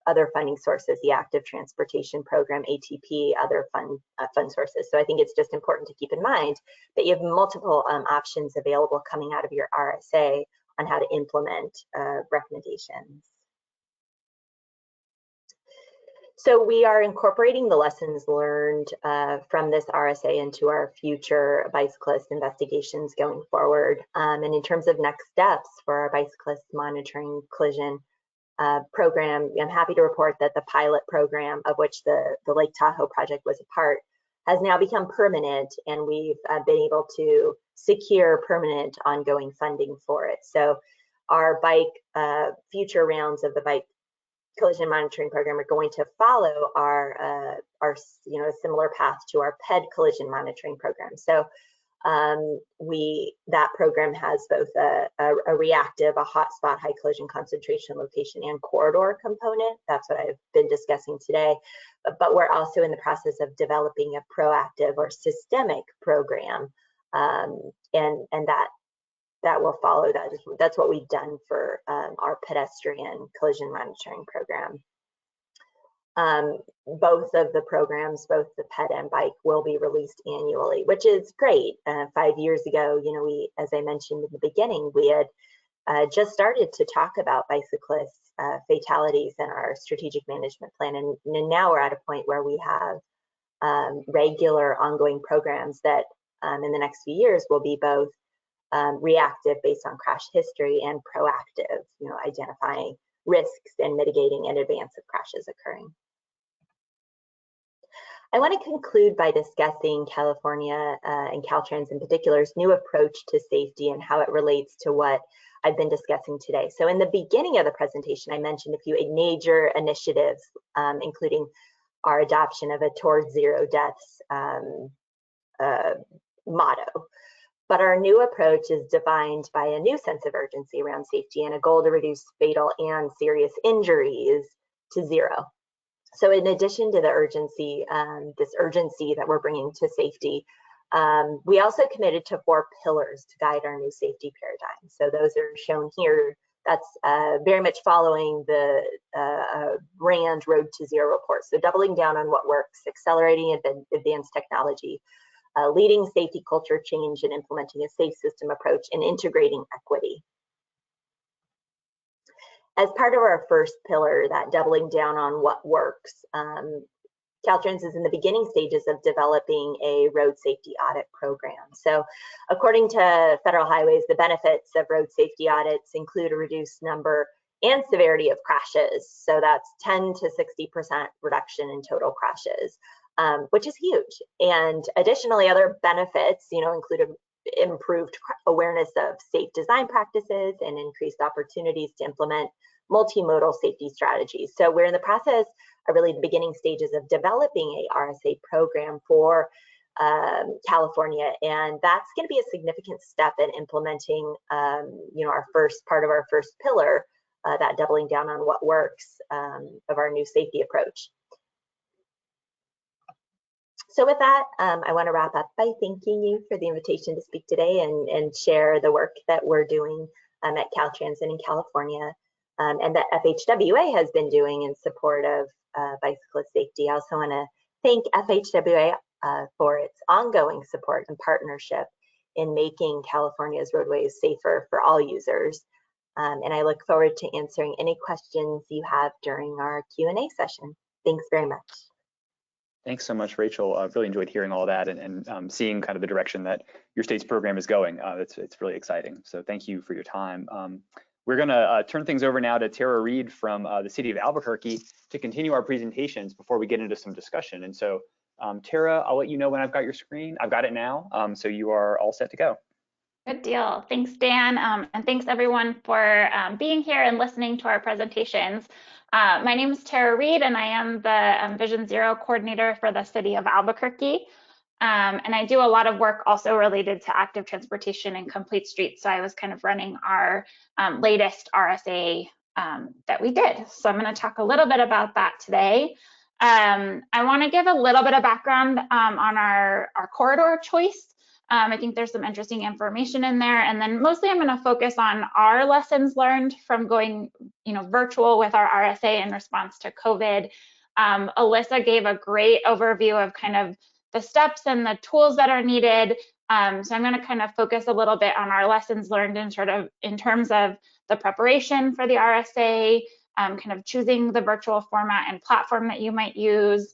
other funding sources, the Active Transportation Program, ATP, other fund sources. So I think it's just important to keep in mind that you have multiple options available coming out of your RSA on how to implement recommendations. So we are incorporating the lessons learned from this RSA into our future bicyclist investigations going forward. And in terms of next steps for our bicyclist monitoring collision program, I'm happy to report that the pilot program, of which the Lake Tahoe project was a part, has now become permanent, and we've been able to secure permanent ongoing funding for it. So our future rounds of the bike collision monitoring program are going to follow our similar path to our PED collision monitoring program. So that program has both a reactive, a hotspot, high collision concentration location, and corridor component. That's what I've been discussing today. But we're also in the process of developing a proactive or systemic program, and that will follow that. That's what we've done for our pedestrian collision monitoring program. Both of the programs, both the PED and bike, will be released annually, which is great. 5 years ago, we, as I mentioned in the beginning, we had just started to talk about bicyclist fatalities in our strategic management plan, and now we're at a point where we have regular ongoing programs that in the next few years will be both reactive based on crash history and proactive, identifying risks and mitigating in advance of crashes occurring. I want to conclude by discussing California and Caltrans in particular's new approach to safety and how it relates to what I've been discussing today. So in the beginning of the presentation, I mentioned a few major initiatives, including our adoption of a Towards Zero Deaths motto. But our new approach is defined by a new sense of urgency around safety and a goal to reduce fatal and serious injuries to zero. So in addition to the urgency, this urgency that we're bringing to safety, we also committed to 4 pillars to guide our new safety paradigm. So those are shown here. That's very much following the RAND Road to Zero report. So doubling down on what works, accelerating advanced technology, leading safety culture change and implementing a safe system approach, and integrating equity. As part of our first pillar, that doubling down on what works, Caltrans is in the beginning stages of developing a road safety audit program. So according to Federal Highways, the benefits of road safety audits include a reduced number and severity of crashes. So that's 10 to 60% reduction in total crashes, which is huge. And additionally, other benefits, include improved awareness of safe design practices and increased opportunities to implement multimodal safety strategies. So we're in the process of really the beginning stages of developing a RSA program for California, and that's going to be a significant step in implementing, our first part of our first pillar, that doubling down on what works of our new safety approach. So with that, I want to wrap up by thanking you for the invitation to speak today and share the work that we're doing at Caltrans and in California, and that FHWA has been doing in support of bicyclist safety. I also want to thank FHWA for its ongoing support and partnership in making California's roadways safer for all users. And I look forward to answering any questions you have during our Q&A session. Thanks very much.
Thanks so much, Rachel. I've really enjoyed hearing all that and seeing kind of the direction that your state's program is going. It's really exciting. So thank you for your time. We're going to turn things over now to Tara Reed from the city of Albuquerque to continue our presentations before we get into some discussion. And so, Tara, I'll let you know when I've got your screen. I've got it now, so you are all set to go.
Good deal. Thanks, Dan, and thanks everyone for being here and listening to our presentations. My name is Tara Reed, and I am the Vision Zero coordinator for the city of Albuquerque. And I do a lot of work also related to active transportation and complete streets. So I was kind of running our latest RSA that we did. So I'm going to talk a little bit about that today. I want to give a little bit of background on our corridor choice. I think there's some interesting information in there. And then mostly I'm going to focus on our lessons learned from going, virtual with our RSA in response to COVID. Alyssa gave a great overview of kind of the steps and the tools that are needed. So I'm going to kind of focus a little bit on our lessons learned in terms of the preparation for the RSA, kind of choosing the virtual format and platform that you might use,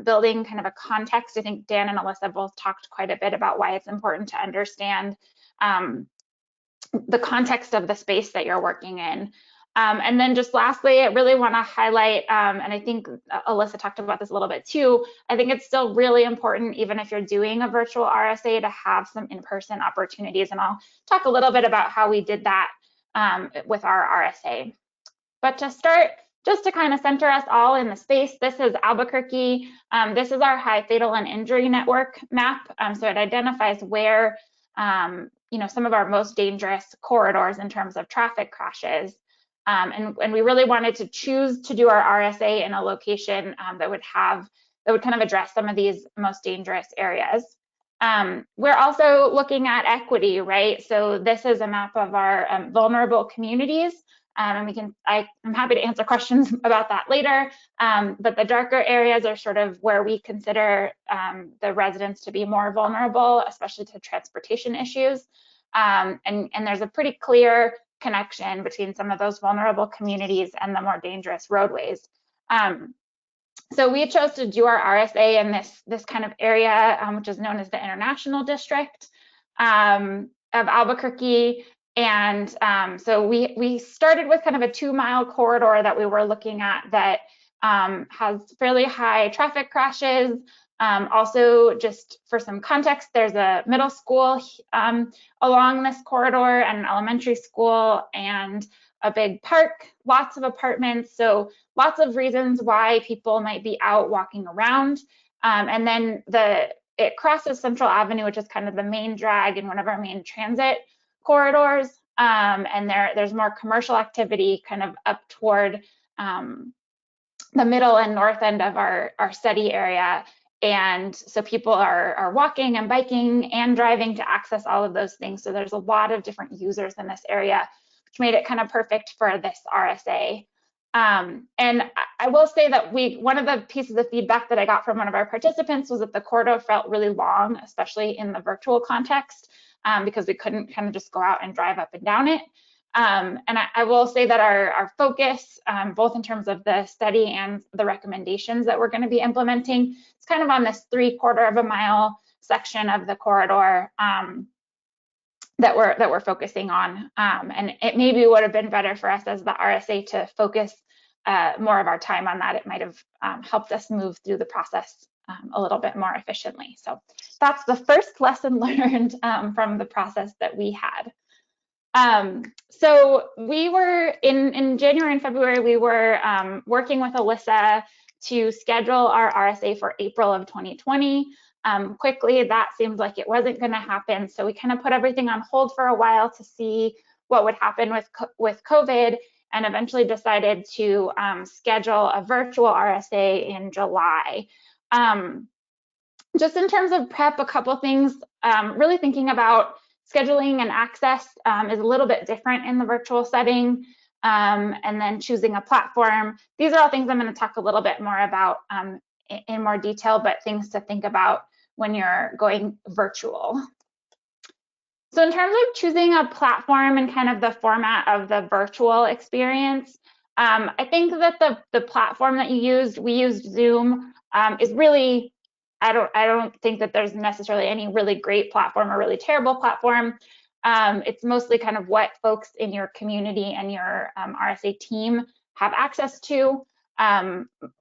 building kind of a context. I think Dan and Alyssa both talked quite a bit about why it's important to understand the context of the space that you're working in. And then just lastly, I really want to highlight, and I think Alyssa talked about this a little bit too, I think it's still really important, even if you're doing a virtual RSA, to have some in-person opportunities. And I'll talk a little bit about how we did that with our RSA. But to start, just to kind of center us all in the space, this is Albuquerque. This is our high fatal and injury network map. So it identifies where, some of our most dangerous corridors in terms of traffic crashes. And we really wanted to choose to do our RSA in a location that would kind of address some of these most dangerous areas. We're also looking at equity, right? So this is a map of our vulnerable communities. And I'm happy to answer questions about that later. But the darker areas are sort of where we consider the residents to be more vulnerable, especially to transportation issues. And there's a pretty clear connection between some of those vulnerable communities and the more dangerous roadways. So we chose to do our RSA in this kind of area, which is known as the International District of Albuquerque. And so we started with kind of a 2-mile corridor that we were looking at that has fairly high traffic crashes. Also, just for some context, there's a middle school along this corridor and an elementary school and a big park, lots of apartments. So lots of reasons why people might be out walking around. And then it crosses Central Avenue, which is kind of the main drag in one of our main transit corridors. And there's more commercial activity kind of up toward the middle and north end of our study area. And so people are walking and biking and driving to access all of those things. So there's a lot of different users in this area, which made it kind of perfect for this RSA. And I will say that one of the pieces of feedback that I got from one of our participants was that the corridor felt really long, especially in the virtual context, because we couldn't kind of just go out and drive up and down it. And I will say that our focus, both in terms of the study and the recommendations that we're going to be implementing, it's kind of on this 3/4 of a mile section of the corridor that we're focusing on. And it maybe would have been better for us as the RSA to focus more of our time on that. It might have helped us move through the process a little bit more efficiently. So that's the first lesson learned from the process that we had. So we were in January and February, we were working with Alyssa to schedule our RSA for April of 2020. Quickly, that seemed like it wasn't going to happen. So we kind of put everything on hold for a while to see what would happen with COVID, and eventually decided to schedule a virtual RSA in July. Just in terms of prep, a couple things, really thinking about scheduling and access is a little bit different in the virtual setting, and then choosing a platform. These are all things I'm going to talk a little bit more about in more detail, but things to think about when you're going virtual. So in terms of choosing a platform and kind of the format of the virtual experience, I think that the platform that we used Zoom, is really, I don't think that there's necessarily any really great platform or really terrible platform. It's mostly kind of what folks in your community and your RSA team have access to.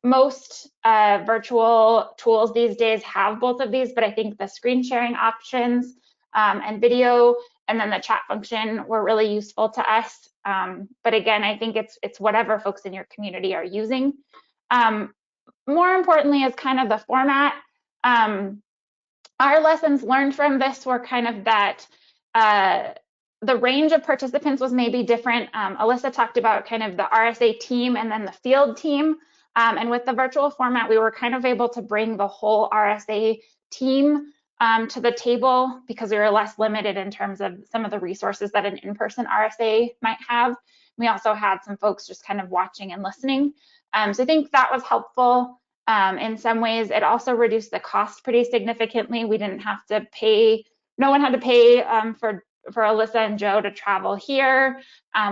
Most virtual tools these days have both of these, but I think the screen sharing options and video and then the chat function were really useful to us. But again, I think it's whatever folks in your community are using. More importantly is kind of the format. Our lessons learned from this were kind of that the range of participants was maybe different. Alyssa talked about kind of the RSA team and then the field team. And with the virtual format, we were kind of able to bring the whole RSA team to the table because we were less limited in terms of some of the resources that an in-person RSA might have. We also had some folks just kind of watching and listening. So I think that was helpful. In some ways, it also reduced the cost pretty significantly. We didn't have to pay, no one had to pay for Alyssa and Joe to travel here.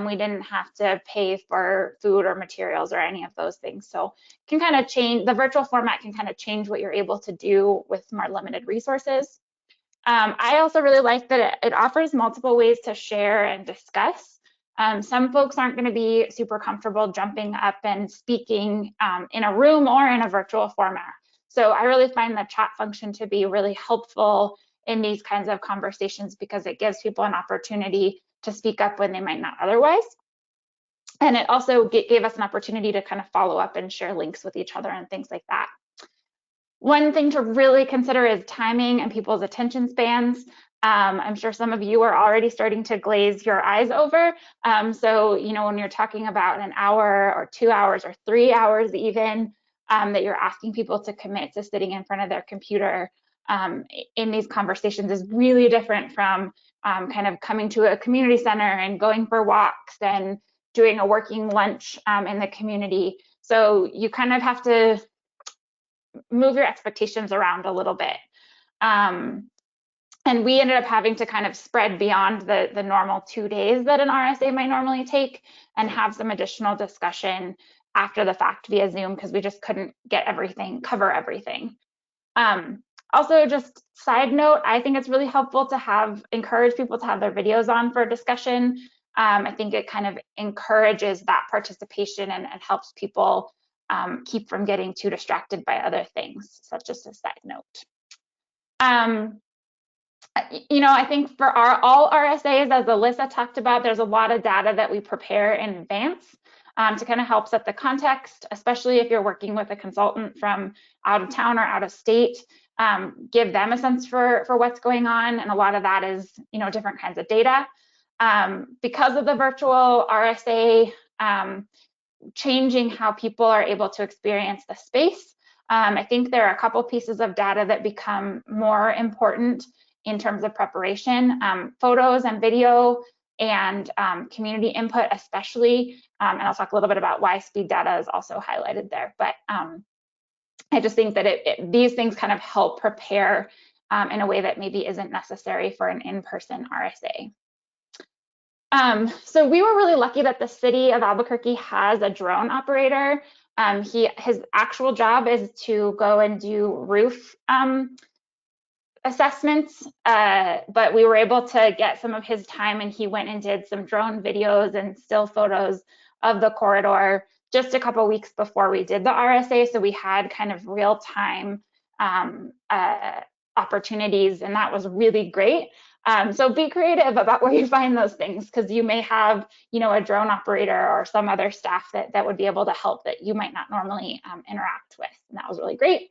We didn't have to pay for food or materials or any of those things. So it can kind of change, the virtual format can kind of change what you're able to do with more limited resources. I also really like that it offers multiple ways to share and discuss. Some folks aren't going to be super comfortable jumping up and speaking in a room or in a virtual format. So I really find the chat function to be really helpful in these kinds of conversations because it gives people an opportunity to speak up when they might not otherwise. And it also gave us an opportunity to kind of follow up and share links with each other and things like that. One thing to really consider is timing and people's attention spans. I'm sure some of you are already starting to glaze your eyes over. So, you know, when you're talking about an hour or 2 hours or 3 hours even, that you're asking people to commit to sitting in front of their computer in these conversations is really different from kind of coming to a community center and going for walks and doing a working lunch in the community. So you kind of have to move your expectations around a little bit. And we ended up having to kind of spread beyond the normal 2 days that an RSA might normally take and have some additional discussion after the fact via Zoom because we just couldn't get everything, cover everything. Also, just side note, I think it's really helpful to encourage people to have their videos on for discussion. I think it kind of encourages that participation and helps people keep from getting too distracted by other things. So that's just a side note. You know, I think for all RSAs, as Alyssa talked about, there's a lot of data that we prepare in advance to kind of help set the context, especially if you're working with a consultant from out of town or out of state, give them a sense for what's going on. And a lot of that is, you know, different kinds of data. Because of the virtual RSA, changing how people are able to experience the space. I think there are a couple pieces of data that become more important in terms of preparation, photos and video and community input especially, and I'll talk a little bit about why speed data is also highlighted there. But I just think that these things kind of help prepare in a way that maybe isn't necessary for an in-person RSA. So we were really lucky that the city of Albuquerque has a drone operator. His actual job is to go and do roof assessments, but we were able to get some of his time and he went and did some drone videos and still photos of the corridor just a couple weeks before we did the RSA. So we had kind of real-time opportunities and that was really great. So be creative about where you find those things because you may have, you know, a drone operator or some other staff that would be able to help that you might not normally interact with. And that was really great.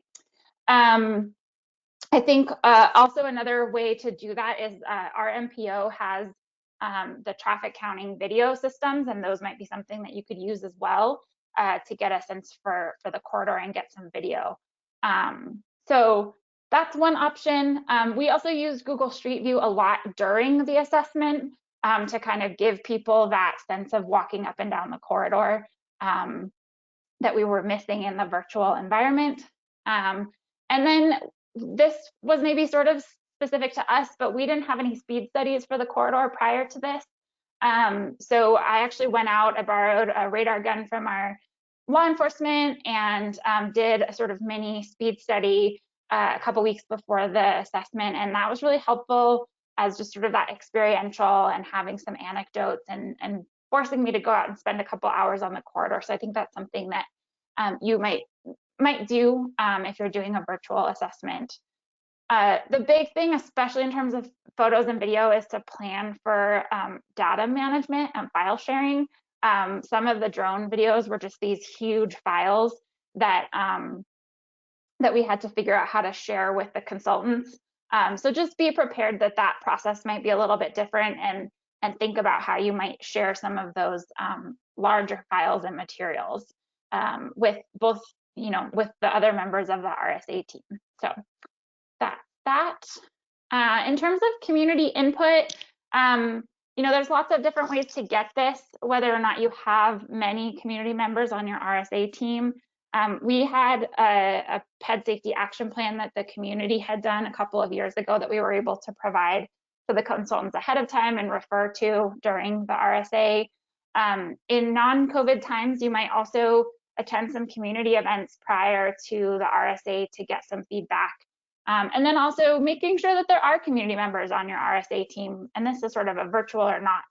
I think also another way to do that is our MPO has the traffic counting video systems, and those might be something that you could use as well to get a sense for the corridor and get some video. So that's one option. We also used Google Street View a lot during the assessment to kind of give people that sense of walking up and down the corridor that we were missing in the virtual environment. And then this was maybe sort of specific to us, but we didn't have any speed studies for the corridor prior to this. So I actually went out, I borrowed a radar gun from our law enforcement and did a sort of mini speed study a couple weeks before the assessment. And that was really helpful as just sort of that experiential and having some anecdotes and forcing me to go out and spend a couple hours on the corridor. So I think that's something that you might do if you're doing a virtual assessment. The big thing, especially in terms of photos and video, is to plan for data management and file sharing. Some of the drone videos were just these huge files that that we had to figure out how to share with the consultants. So just be prepared that that process might be a little bit different, and think about how you might share some of those larger files and materials with both, with the other members of the RSA team. So that. In terms of community input, there's lots of different ways to get this, whether or not you have many community members on your RSA team. We had a ped safety action plan that the community had done a couple of years ago that we were able to provide to the consultants ahead of time and refer to during the RSA. In non-COVID times, you might also attend some community events prior to the RSA to get some feedback. And then also making sure that there are community members on your RSA team. And this is sort of a virtual or not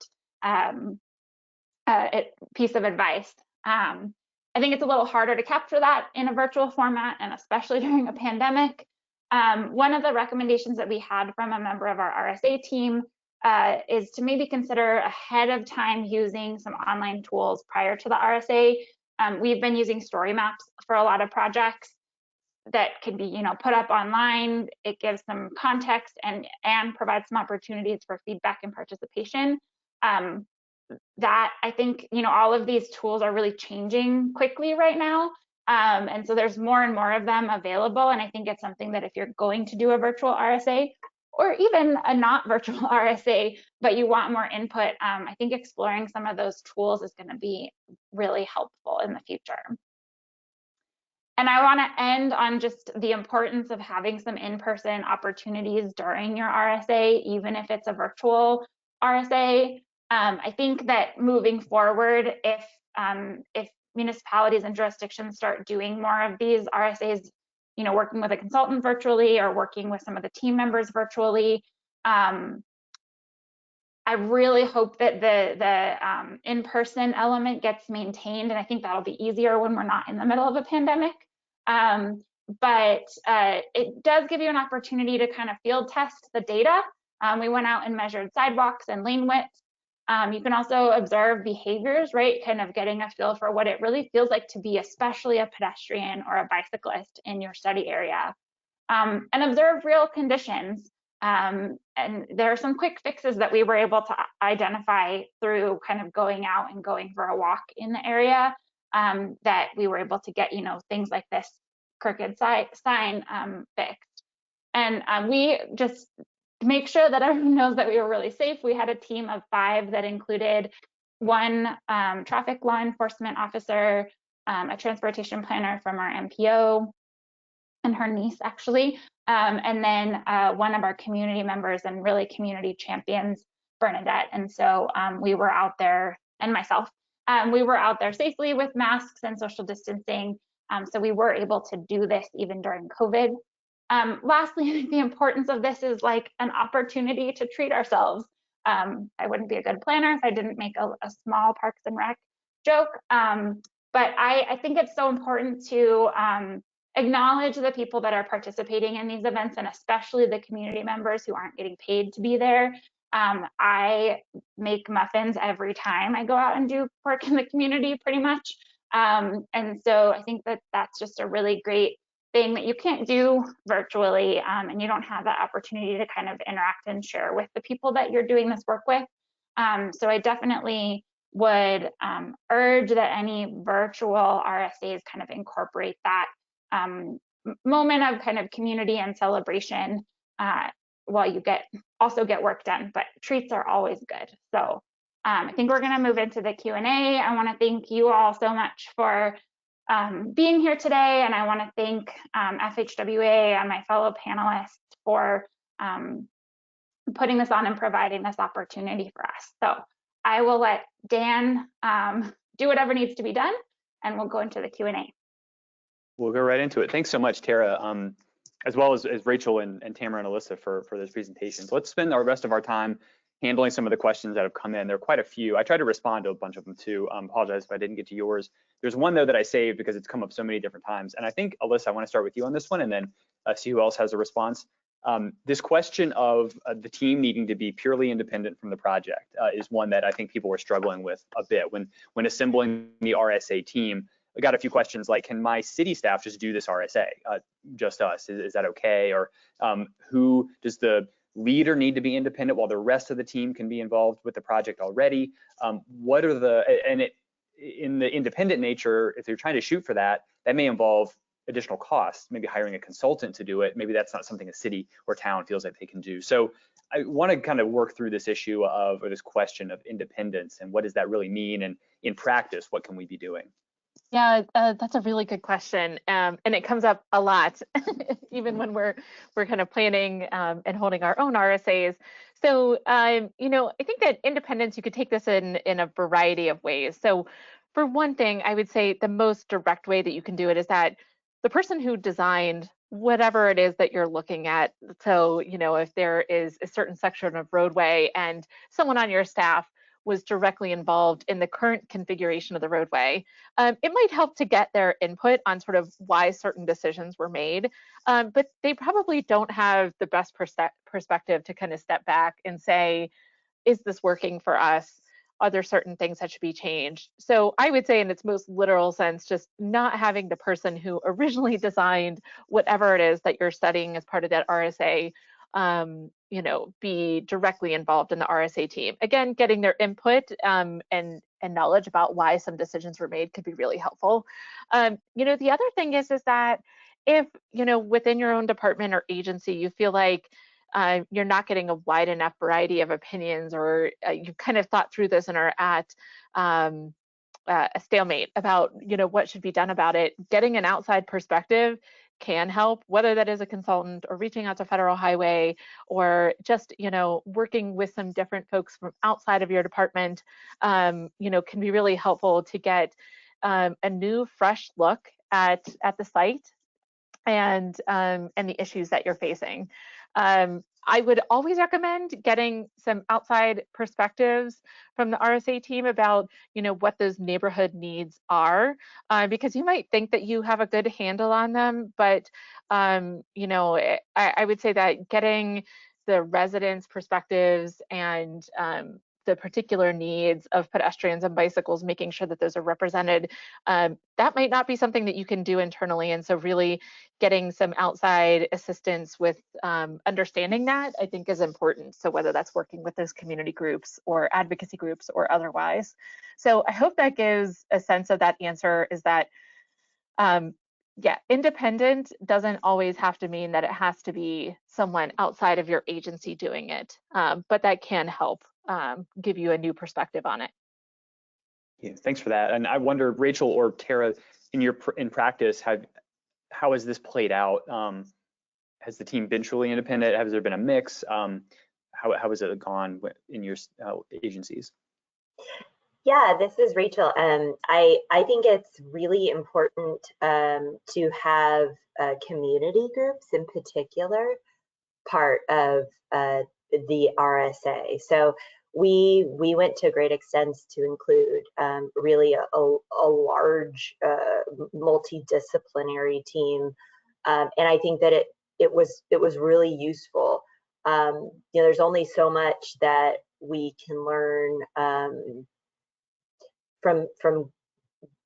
piece of advice. I think it's a little harder to capture that in a virtual format, and especially during a pandemic. One of the recommendations that we had from a member of our RSA team is to maybe consider ahead of time using some online tools prior to the RSA. We've been using story maps for a lot of projects that can be, put up online. It gives some context and provides some opportunities for feedback and participation. That I think, all of these tools are really changing quickly right now. And so there's more and more of them available. And I think it's something that if you're going to do a virtual RSA, or even a not virtual RSA, but you want more input, I think exploring some of those tools is going to be really helpful in the future. And I want to end on just the importance of having some in-person opportunities during your RSA, even if it's a virtual RSA. I think that moving forward, if municipalities and jurisdictions start doing more of these RSAs, working with a consultant virtually or working with some of the team members virtually, I really hope that the in-person element gets maintained, and I think that'll be easier when we're not in the middle of a pandemic. But it does give you an opportunity to kind of field test the data. We went out and measured sidewalks and lane width. You can also observe behaviors, right? Kind of getting a feel for what it really feels like to be especially a pedestrian or a bicyclist in your study area, and observe real conditions. And there are some quick fixes that we were able to identify through kind of going out and going for a walk in the area, that we were able to get, things like this crooked sign fixed. And we just, to make sure that everyone knows that we were really safe, we had a team of 5 that included 1 traffic law enforcement officer, a transportation planner from our MPO, and her niece actually, and then one of our community members and really community champions, Bernadette. And so we were out there, and myself, we were out there safely with masks and social distancing. So we were able to do this even during COVID. Lastly, the importance of this is like an opportunity to treat ourselves. I wouldn't be a good planner if I didn't make a small Parks and Rec joke, but I think it's so important to acknowledge the people that are participating in these events, and especially the community members who aren't getting paid to be there. I make muffins every time I go out and do work in the community, pretty much. And so I think that that's just a really great thing that you can't do virtually, and you don't have that opportunity to kind of interact and share with the people that you're doing this work with. So I definitely would urge that any virtual RSAs kind of incorporate that moment of kind of community and celebration while you also get work done, but treats are always good. So I think we're going to move into the Q&A. I want to thank you all so much for being here today, and I want to thank FHWA and my fellow panelists for putting this on and providing this opportunity for us. So I will let Dan do whatever needs to be done, and we'll go into the Q&A.
We'll go right into it. Thanks so much, Tara, as well as Rachel and Tamara and Alyssa for those presentations. Let's spend the rest of our time handling some of the questions that have come in. There are quite a few. I tried to respond to a bunch of them too. Apologize if I didn't get to yours. There's one though that I saved because it's come up so many different times. And I think, Alyssa, I want to start with you on this one and then see who else has a response. This question of the team needing to be purely independent from the project is one that I think people were struggling with a bit when assembling the RSA team. got a few questions like, can my city staff just do this RSA? Just us, is that okay? Or who does the leader need to be independent while the rest of the team can be involved with the project already? What are the, and in the independent nature, if you're trying to shoot for that, that may involve additional costs, maybe hiring a consultant to do it. Maybe that's not something a city or town feels like they can do. So I want to kind of work through this issue of, or this question of independence, and what does that really mean? And in practice, what can we be doing?
Yeah, that's a really good question, and it comes up a lot, even when we're kind of planning and holding our own RSAs. So, you know, I think that independence, you could take this in a variety of ways. So, for one thing, I would say the most direct way that you can do it is that the person who designed whatever it is that you're looking at. So, you know, if there is a certain section of roadway and someone on your staff was directly involved in the current configuration of the roadway, it might help to get their input on sort of why certain decisions were made, but they probably don't have the best perspective to kind of step back and say, is this working for us? Are there certain things that should be changed? So I would say in its most literal sense, just not having the person who originally designed whatever it is that you're studying as part of that RSA, you know, be directly involved in the RSA team. Again, getting their input and knowledge about why some decisions were made could be really helpful. You know, the other thing is that if, you know, within your own department or agency, you feel like you're not getting a wide enough variety of opinions, or you've kind of thought through this and are at a stalemate about, you know, what should be done about it, getting an outside perspective can help, whether that is a consultant or reaching out to Federal Highway, or just, you know, working with some different folks from outside of your department, you know, can be really helpful to get a new, fresh look at the site and the issues that you're facing. I would always recommend getting some outside perspectives from the RSA team about, you know, what those neighborhood needs are, because you might think that you have a good handle on them, but you know, I would say that getting the residents' perspectives and the particular needs of pedestrians and bicycles, making sure that those are represented, that might not be something that you can do internally. And so really getting some outside assistance with understanding that, I think, is important. So whether that's working with those community groups or advocacy groups or otherwise. So I hope that gives a sense of that answer, is that yeah, independent doesn't always have to mean that it has to be someone outside of your agency doing it, but that can help give you a new perspective on it.
Yeah, thanks for that. And I wonder, Rachel or Tara, in practice, how has this played out? Has the team been truly independent? Has there been a mix? How has it gone in your agencies?
Yeah, this is Rachel. I think it's really important to have community groups in particular part of the RSA. So we went to great extents to include really a large multidisciplinary team, and I think that it was really useful. You know, there's only so much that we can learn from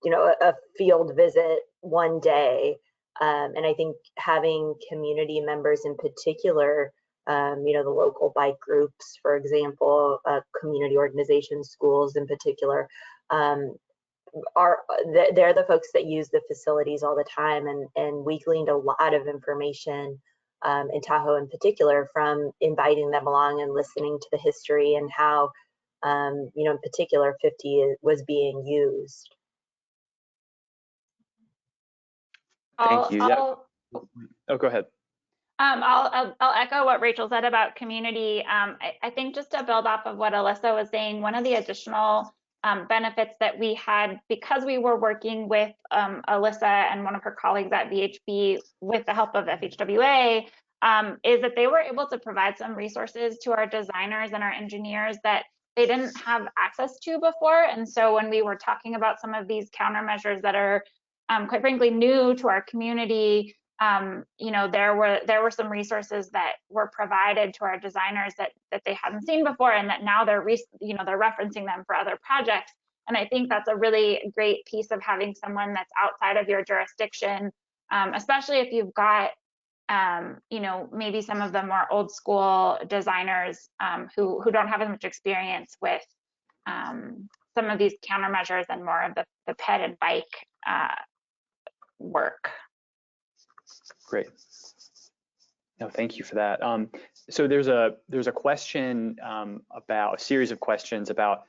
you know, a field visit one day, and I think having community members in particular, you know, the local bike groups, for example, community organizations, schools in particular, they're the folks that use the facilities all the time, and we gleaned a lot of information in Tahoe in particular from inviting them along and listening to the history and how you know, in particular 50 was being used.
Thank you. Oh, go ahead.
I'll echo what Rachel said about community. I think just to build off of what Alyssa was saying, one of the additional benefits that we had, because we were working with Alyssa and one of her colleagues at VHB with the help of FHWA, is that they were able to provide some resources to our designers and our engineers that they didn't have access to before. And so when we were talking about some of these countermeasures that are quite frankly new to our community, you know, there were some resources that were provided to our designers that they hadn't seen before, and that now they're referencing them for other projects. And I think that's a really great piece of having someone that's outside of your jurisdiction, especially if you've got, you know, maybe some of the more old school designers who don't have as much experience with some of these countermeasures and more of the ped and bike work.
Great. No, thank you for that. So there's a question about a series of questions about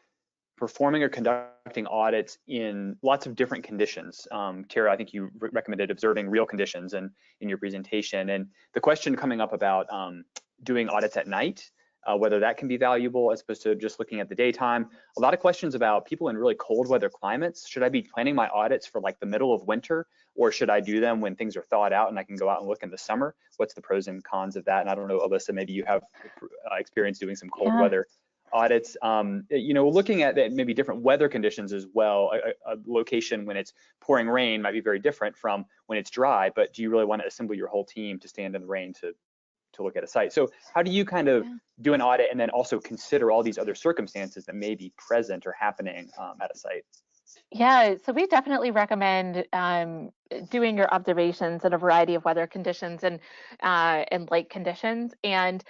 performing or conducting audits in lots of different conditions. Tara, I think you recommended observing real conditions in your presentation, and the question coming up about doing audits at night, whether that can be valuable as opposed to just looking at the daytime. A lot of questions about people in really cold weather climates. Should I be planning my audits for like the middle of winter, or should I do them when things are thawed out and I can go out and look in the summer? What's the pros and cons of that? And I don't know, Alyssa, maybe you have experience doing some cold weather audits. You know, looking at maybe different weather conditions as well. A location when it's pouring rain might be very different from when it's dry, but do you really want to assemble your whole team to stand in the rain to look at a site? So how do you kind of do an audit and then also consider all these other circumstances that may be present or happening at a site?
Yeah, so we definitely recommend doing your observations in a variety of weather conditions and light conditions. And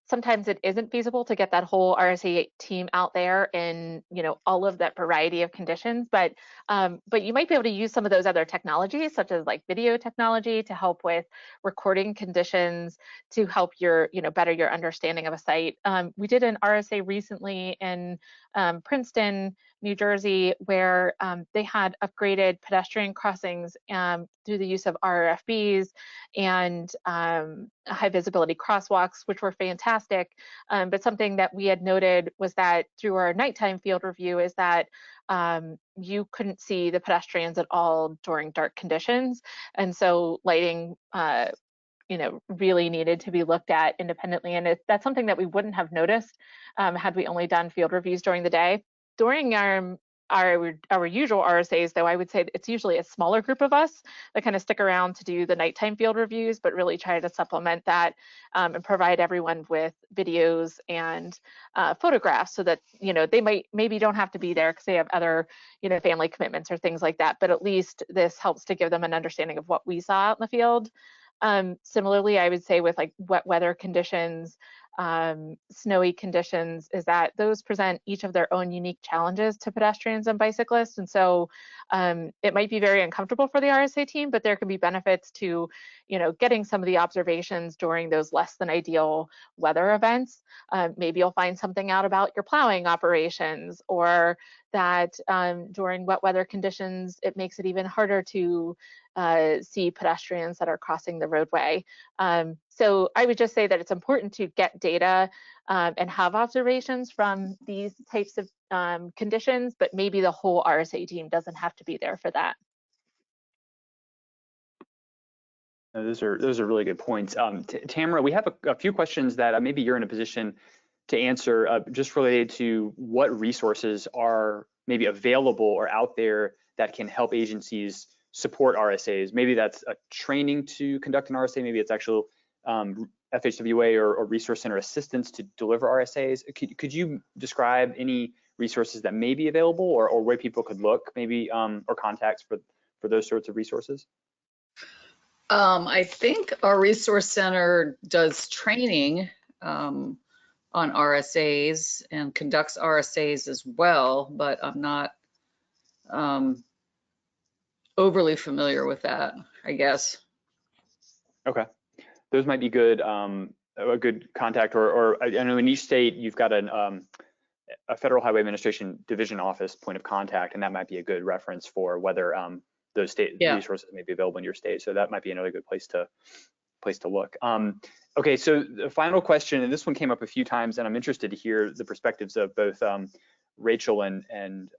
sometimes it isn't feasible to get that whole RSA team out there in, you know, all of that variety of conditions. But you might be able to use some of those other technologies, such as like video technology, to help with recording conditions, to help your, you know, better your understanding of a site. We did an RSA recently in Princeton, New Jersey, where they had upgraded pedestrian crossings through the use of RFBs and high visibility crosswalks, which were fantastic. But something that we had noted was that through our nighttime field review is that you couldn't see the pedestrians at all during dark conditions. And so lighting you know, really needed to be looked at independently. And that's something that we wouldn't have noticed had we only done field reviews during the day. During our usual RSAs, though, I would say it's usually a smaller group of us that kind of stick around to do the nighttime field reviews, but really try to supplement that and provide everyone with videos and photographs so that, you know, they maybe don't have to be there because they have other, you know, family commitments or things like that. But at least this helps to give them an understanding of what we saw out in the field. Similarly, I would say with like wet weather conditions, snowy conditions, is that those present each of their own unique challenges to pedestrians and bicyclists. And so it might be very uncomfortable for the RSA team, but there can be benefits to, you know, getting some of the observations during those less than ideal weather events. Maybe you'll find something out about your plowing operations, or that during wet weather conditions, it makes it even harder to see pedestrians that are crossing the roadway. So I would just say that it's important to get data and have observations from these types of conditions, but maybe the whole RSA team doesn't have to be there for that.
Those are really good points. Tamara, we have a few questions that maybe you're in a position to answer, just related to what resources are maybe available or out there that can help agencies support RSAs. Maybe that's a training to conduct an RSA, maybe it's actual FHWA or Resource Center assistance to deliver RSAs. Could you describe any resources that may be available, or where people could look, maybe, or contacts for those sorts of resources?
I think our Resource Center does training on RSAs and conducts RSAs as well, but I'm not overly familiar with that, I guess.
Okay, those might be good, a good contact, or I know in each state you've got a Federal Highway Administration Division Office point of contact, and that might be a good reference for whether those state resources may be available in your state. So that might be another good place to look. Okay, so the final question, and this one came up a few times, and I'm interested to hear the perspectives of both Rachel and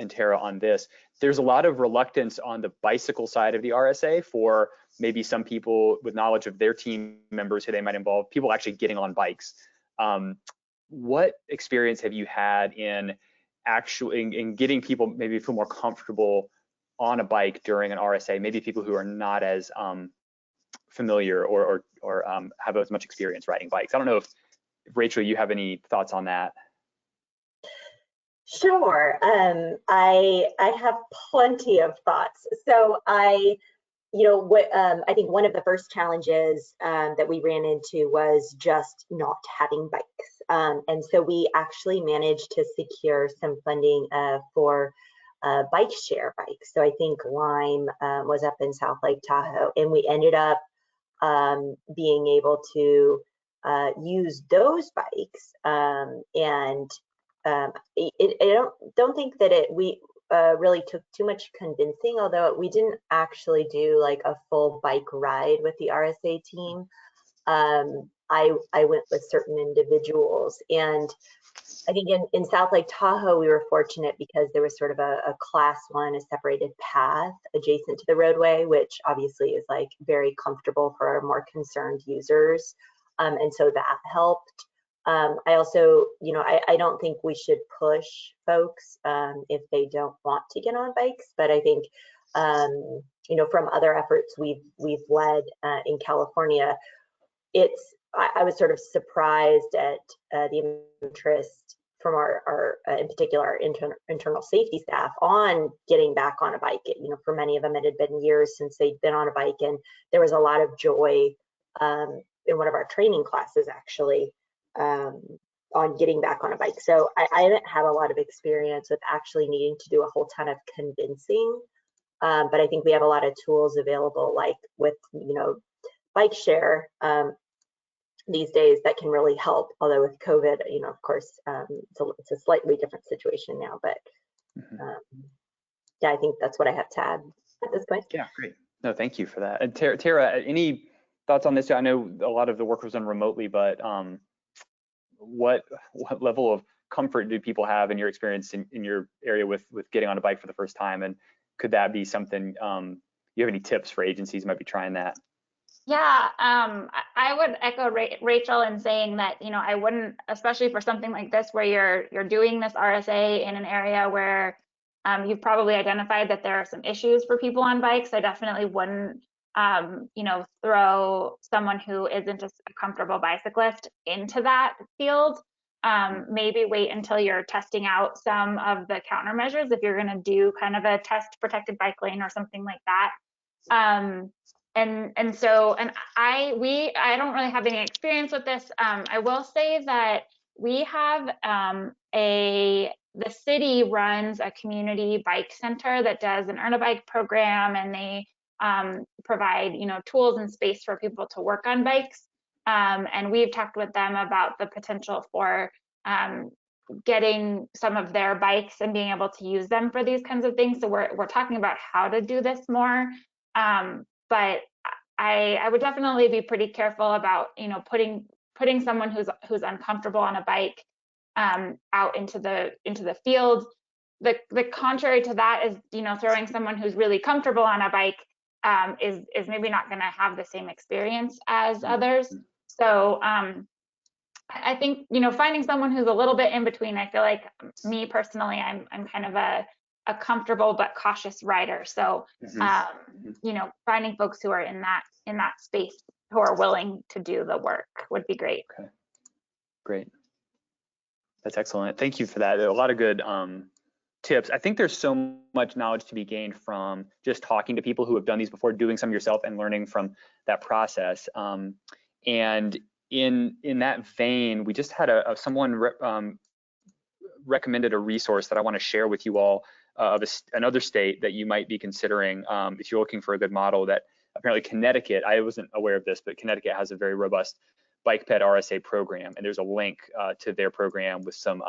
Tara on this. There's a lot of reluctance on the bicycle side of the RSA for maybe some people with knowledge of their team members who they might involve, people actually getting on bikes. What experience have you had in getting people maybe feel more comfortable on a bike during an RSA, maybe people who are not as familiar or have as much experience riding bikes? I don't know if Rachel, you have any thoughts on that?
Sure. I have plenty of thoughts. So I think one of the first challenges that we ran into was just not having bikes. And so we actually managed to secure some funding for bike share bikes. So I think Lime was up in South Lake Tahoe, and we ended up being able to use those bikes. And I don't think that we really took too much convincing, although we didn't actually do like a full bike ride with the RSA team. I went with certain individuals, and I think in South Lake Tahoe, we were fortunate because there was sort of a class one, a separated path adjacent to the roadway, which obviously is like very comfortable for our more concerned users. And so that helped. I also, I don't think we should push folks if they don't want to get on bikes, but I think, from other efforts we've led in California, I was sort of surprised at the interest from our in particular, our internal safety staff on getting back on a bike. For many of them, it had been years since they'd been on a bike, and there was a lot of joy in one of our training classes, actually, on getting back on a bike. So I haven't had a lot of experience with actually needing to do a whole ton of convincing, but I think we have a lot of tools available, like with, bike share these days that can really help. Although with COVID, of course, it's a slightly different situation now, but yeah, I think that's what I have to add at this point.
Yeah, great. No, thank you for that. And Tara, any thoughts on this? I know a lot of the work was done remotely, but what level of comfort do people have in your experience in your area with getting on a bike for the first time? And could that be something, you have any tips for agencies who might be trying that?
Yeah, I would echo Rachel in saying that, I wouldn't, especially for something like this where you're doing this RSA in an area where you've probably identified that there are some issues for people on bikes. I definitely wouldn't, throw someone who isn't a comfortable bicyclist into that field. Maybe wait until you're testing out some of the countermeasures if you're going to do kind of a test protected bike lane or something like that. I don't really have any experience with this. I will say that we have the city runs a community bike center that does an Earn a Bike program, and they provide, tools and space for people to work on bikes. And we've talked with them about the potential for getting some of their bikes and being able to use them for these kinds of things. So we're talking about how to do this more. But I would definitely be pretty careful about, putting someone who's uncomfortable on a bike out into the field. The contrary to that is, throwing someone who's really comfortable on a bike is maybe not going to have the same experience as others. So I think, finding someone who's a little bit in between. I feel like me personally, I'm kind of a comfortable but cautious rider. So finding folks who are in that space who are willing to do the work would be great.
Okay, great. That's excellent. Thank you for that. A lot of good tips. I think there's so much knowledge to be gained from just talking to people who have done these before, doing some yourself, and learning from that process. And in that vein, we just had someone recommended a resource that I want to share with you all of another state that you might be considering if you're looking for a good model. That apparently Connecticut, I wasn't aware of this, but Connecticut has a very robust bike ped RSA program, and there's a link to their program with some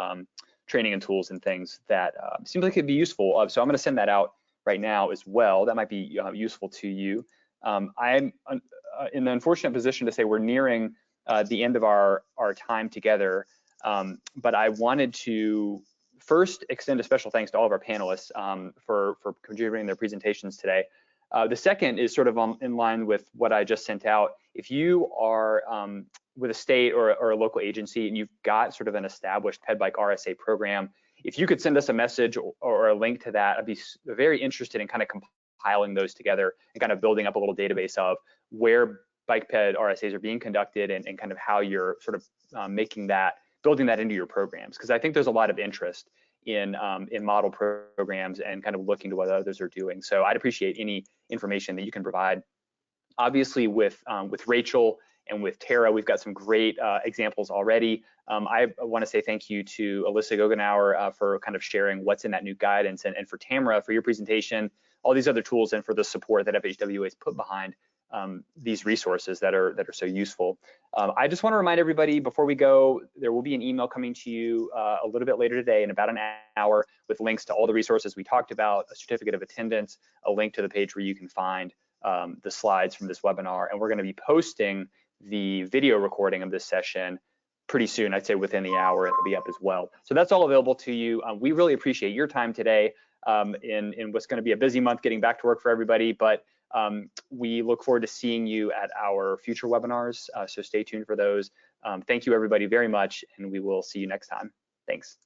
training and tools and things that seems like it'd be useful. So I'm going to send that out right now as well. That might be useful to you. I'm in the unfortunate position to say we're nearing the end of our time together, but I wanted to first extend a special thanks to all of our panelists for contributing their presentations today. The second is sort of in line with what I just sent out. If you are with a state or a local agency and you've got sort of an established ped bike RSA program, if you could send us a message or a link to that, I'd be very interested in kind of compiling those together and kind of building up a little database of where bike ped RSAs are being conducted and kind of how you're sort of building that into your programs. Because I think there's a lot of interest in model programs and kind of looking to what others are doing. So I'd appreciate any information that you can provide. Obviously, with Rachel and with Tara, we've got some great examples already. I want to say thank you to Alyssa Gogenauer for kind of sharing what's in that new guidance, and for Tamara for your presentation, all these other tools, and for the support that FHWA has put behind these resources that are so useful. I just want to remind everybody before we go, there will be an email coming to you a little bit later today in about an hour with links to all the resources we talked about, a certificate of attendance, a link to the page where you can find the slides from this webinar, and we're going to be posting the video recording of this session pretty soon. I'd say within the hour it'll be up as well. So that's all available to you. We really appreciate your time today in what's going to be a busy month getting back to work for everybody, but we look forward to seeing you at our future webinars, so stay tuned for those. Thank you everybody very much, and we will see you next time. Thanks.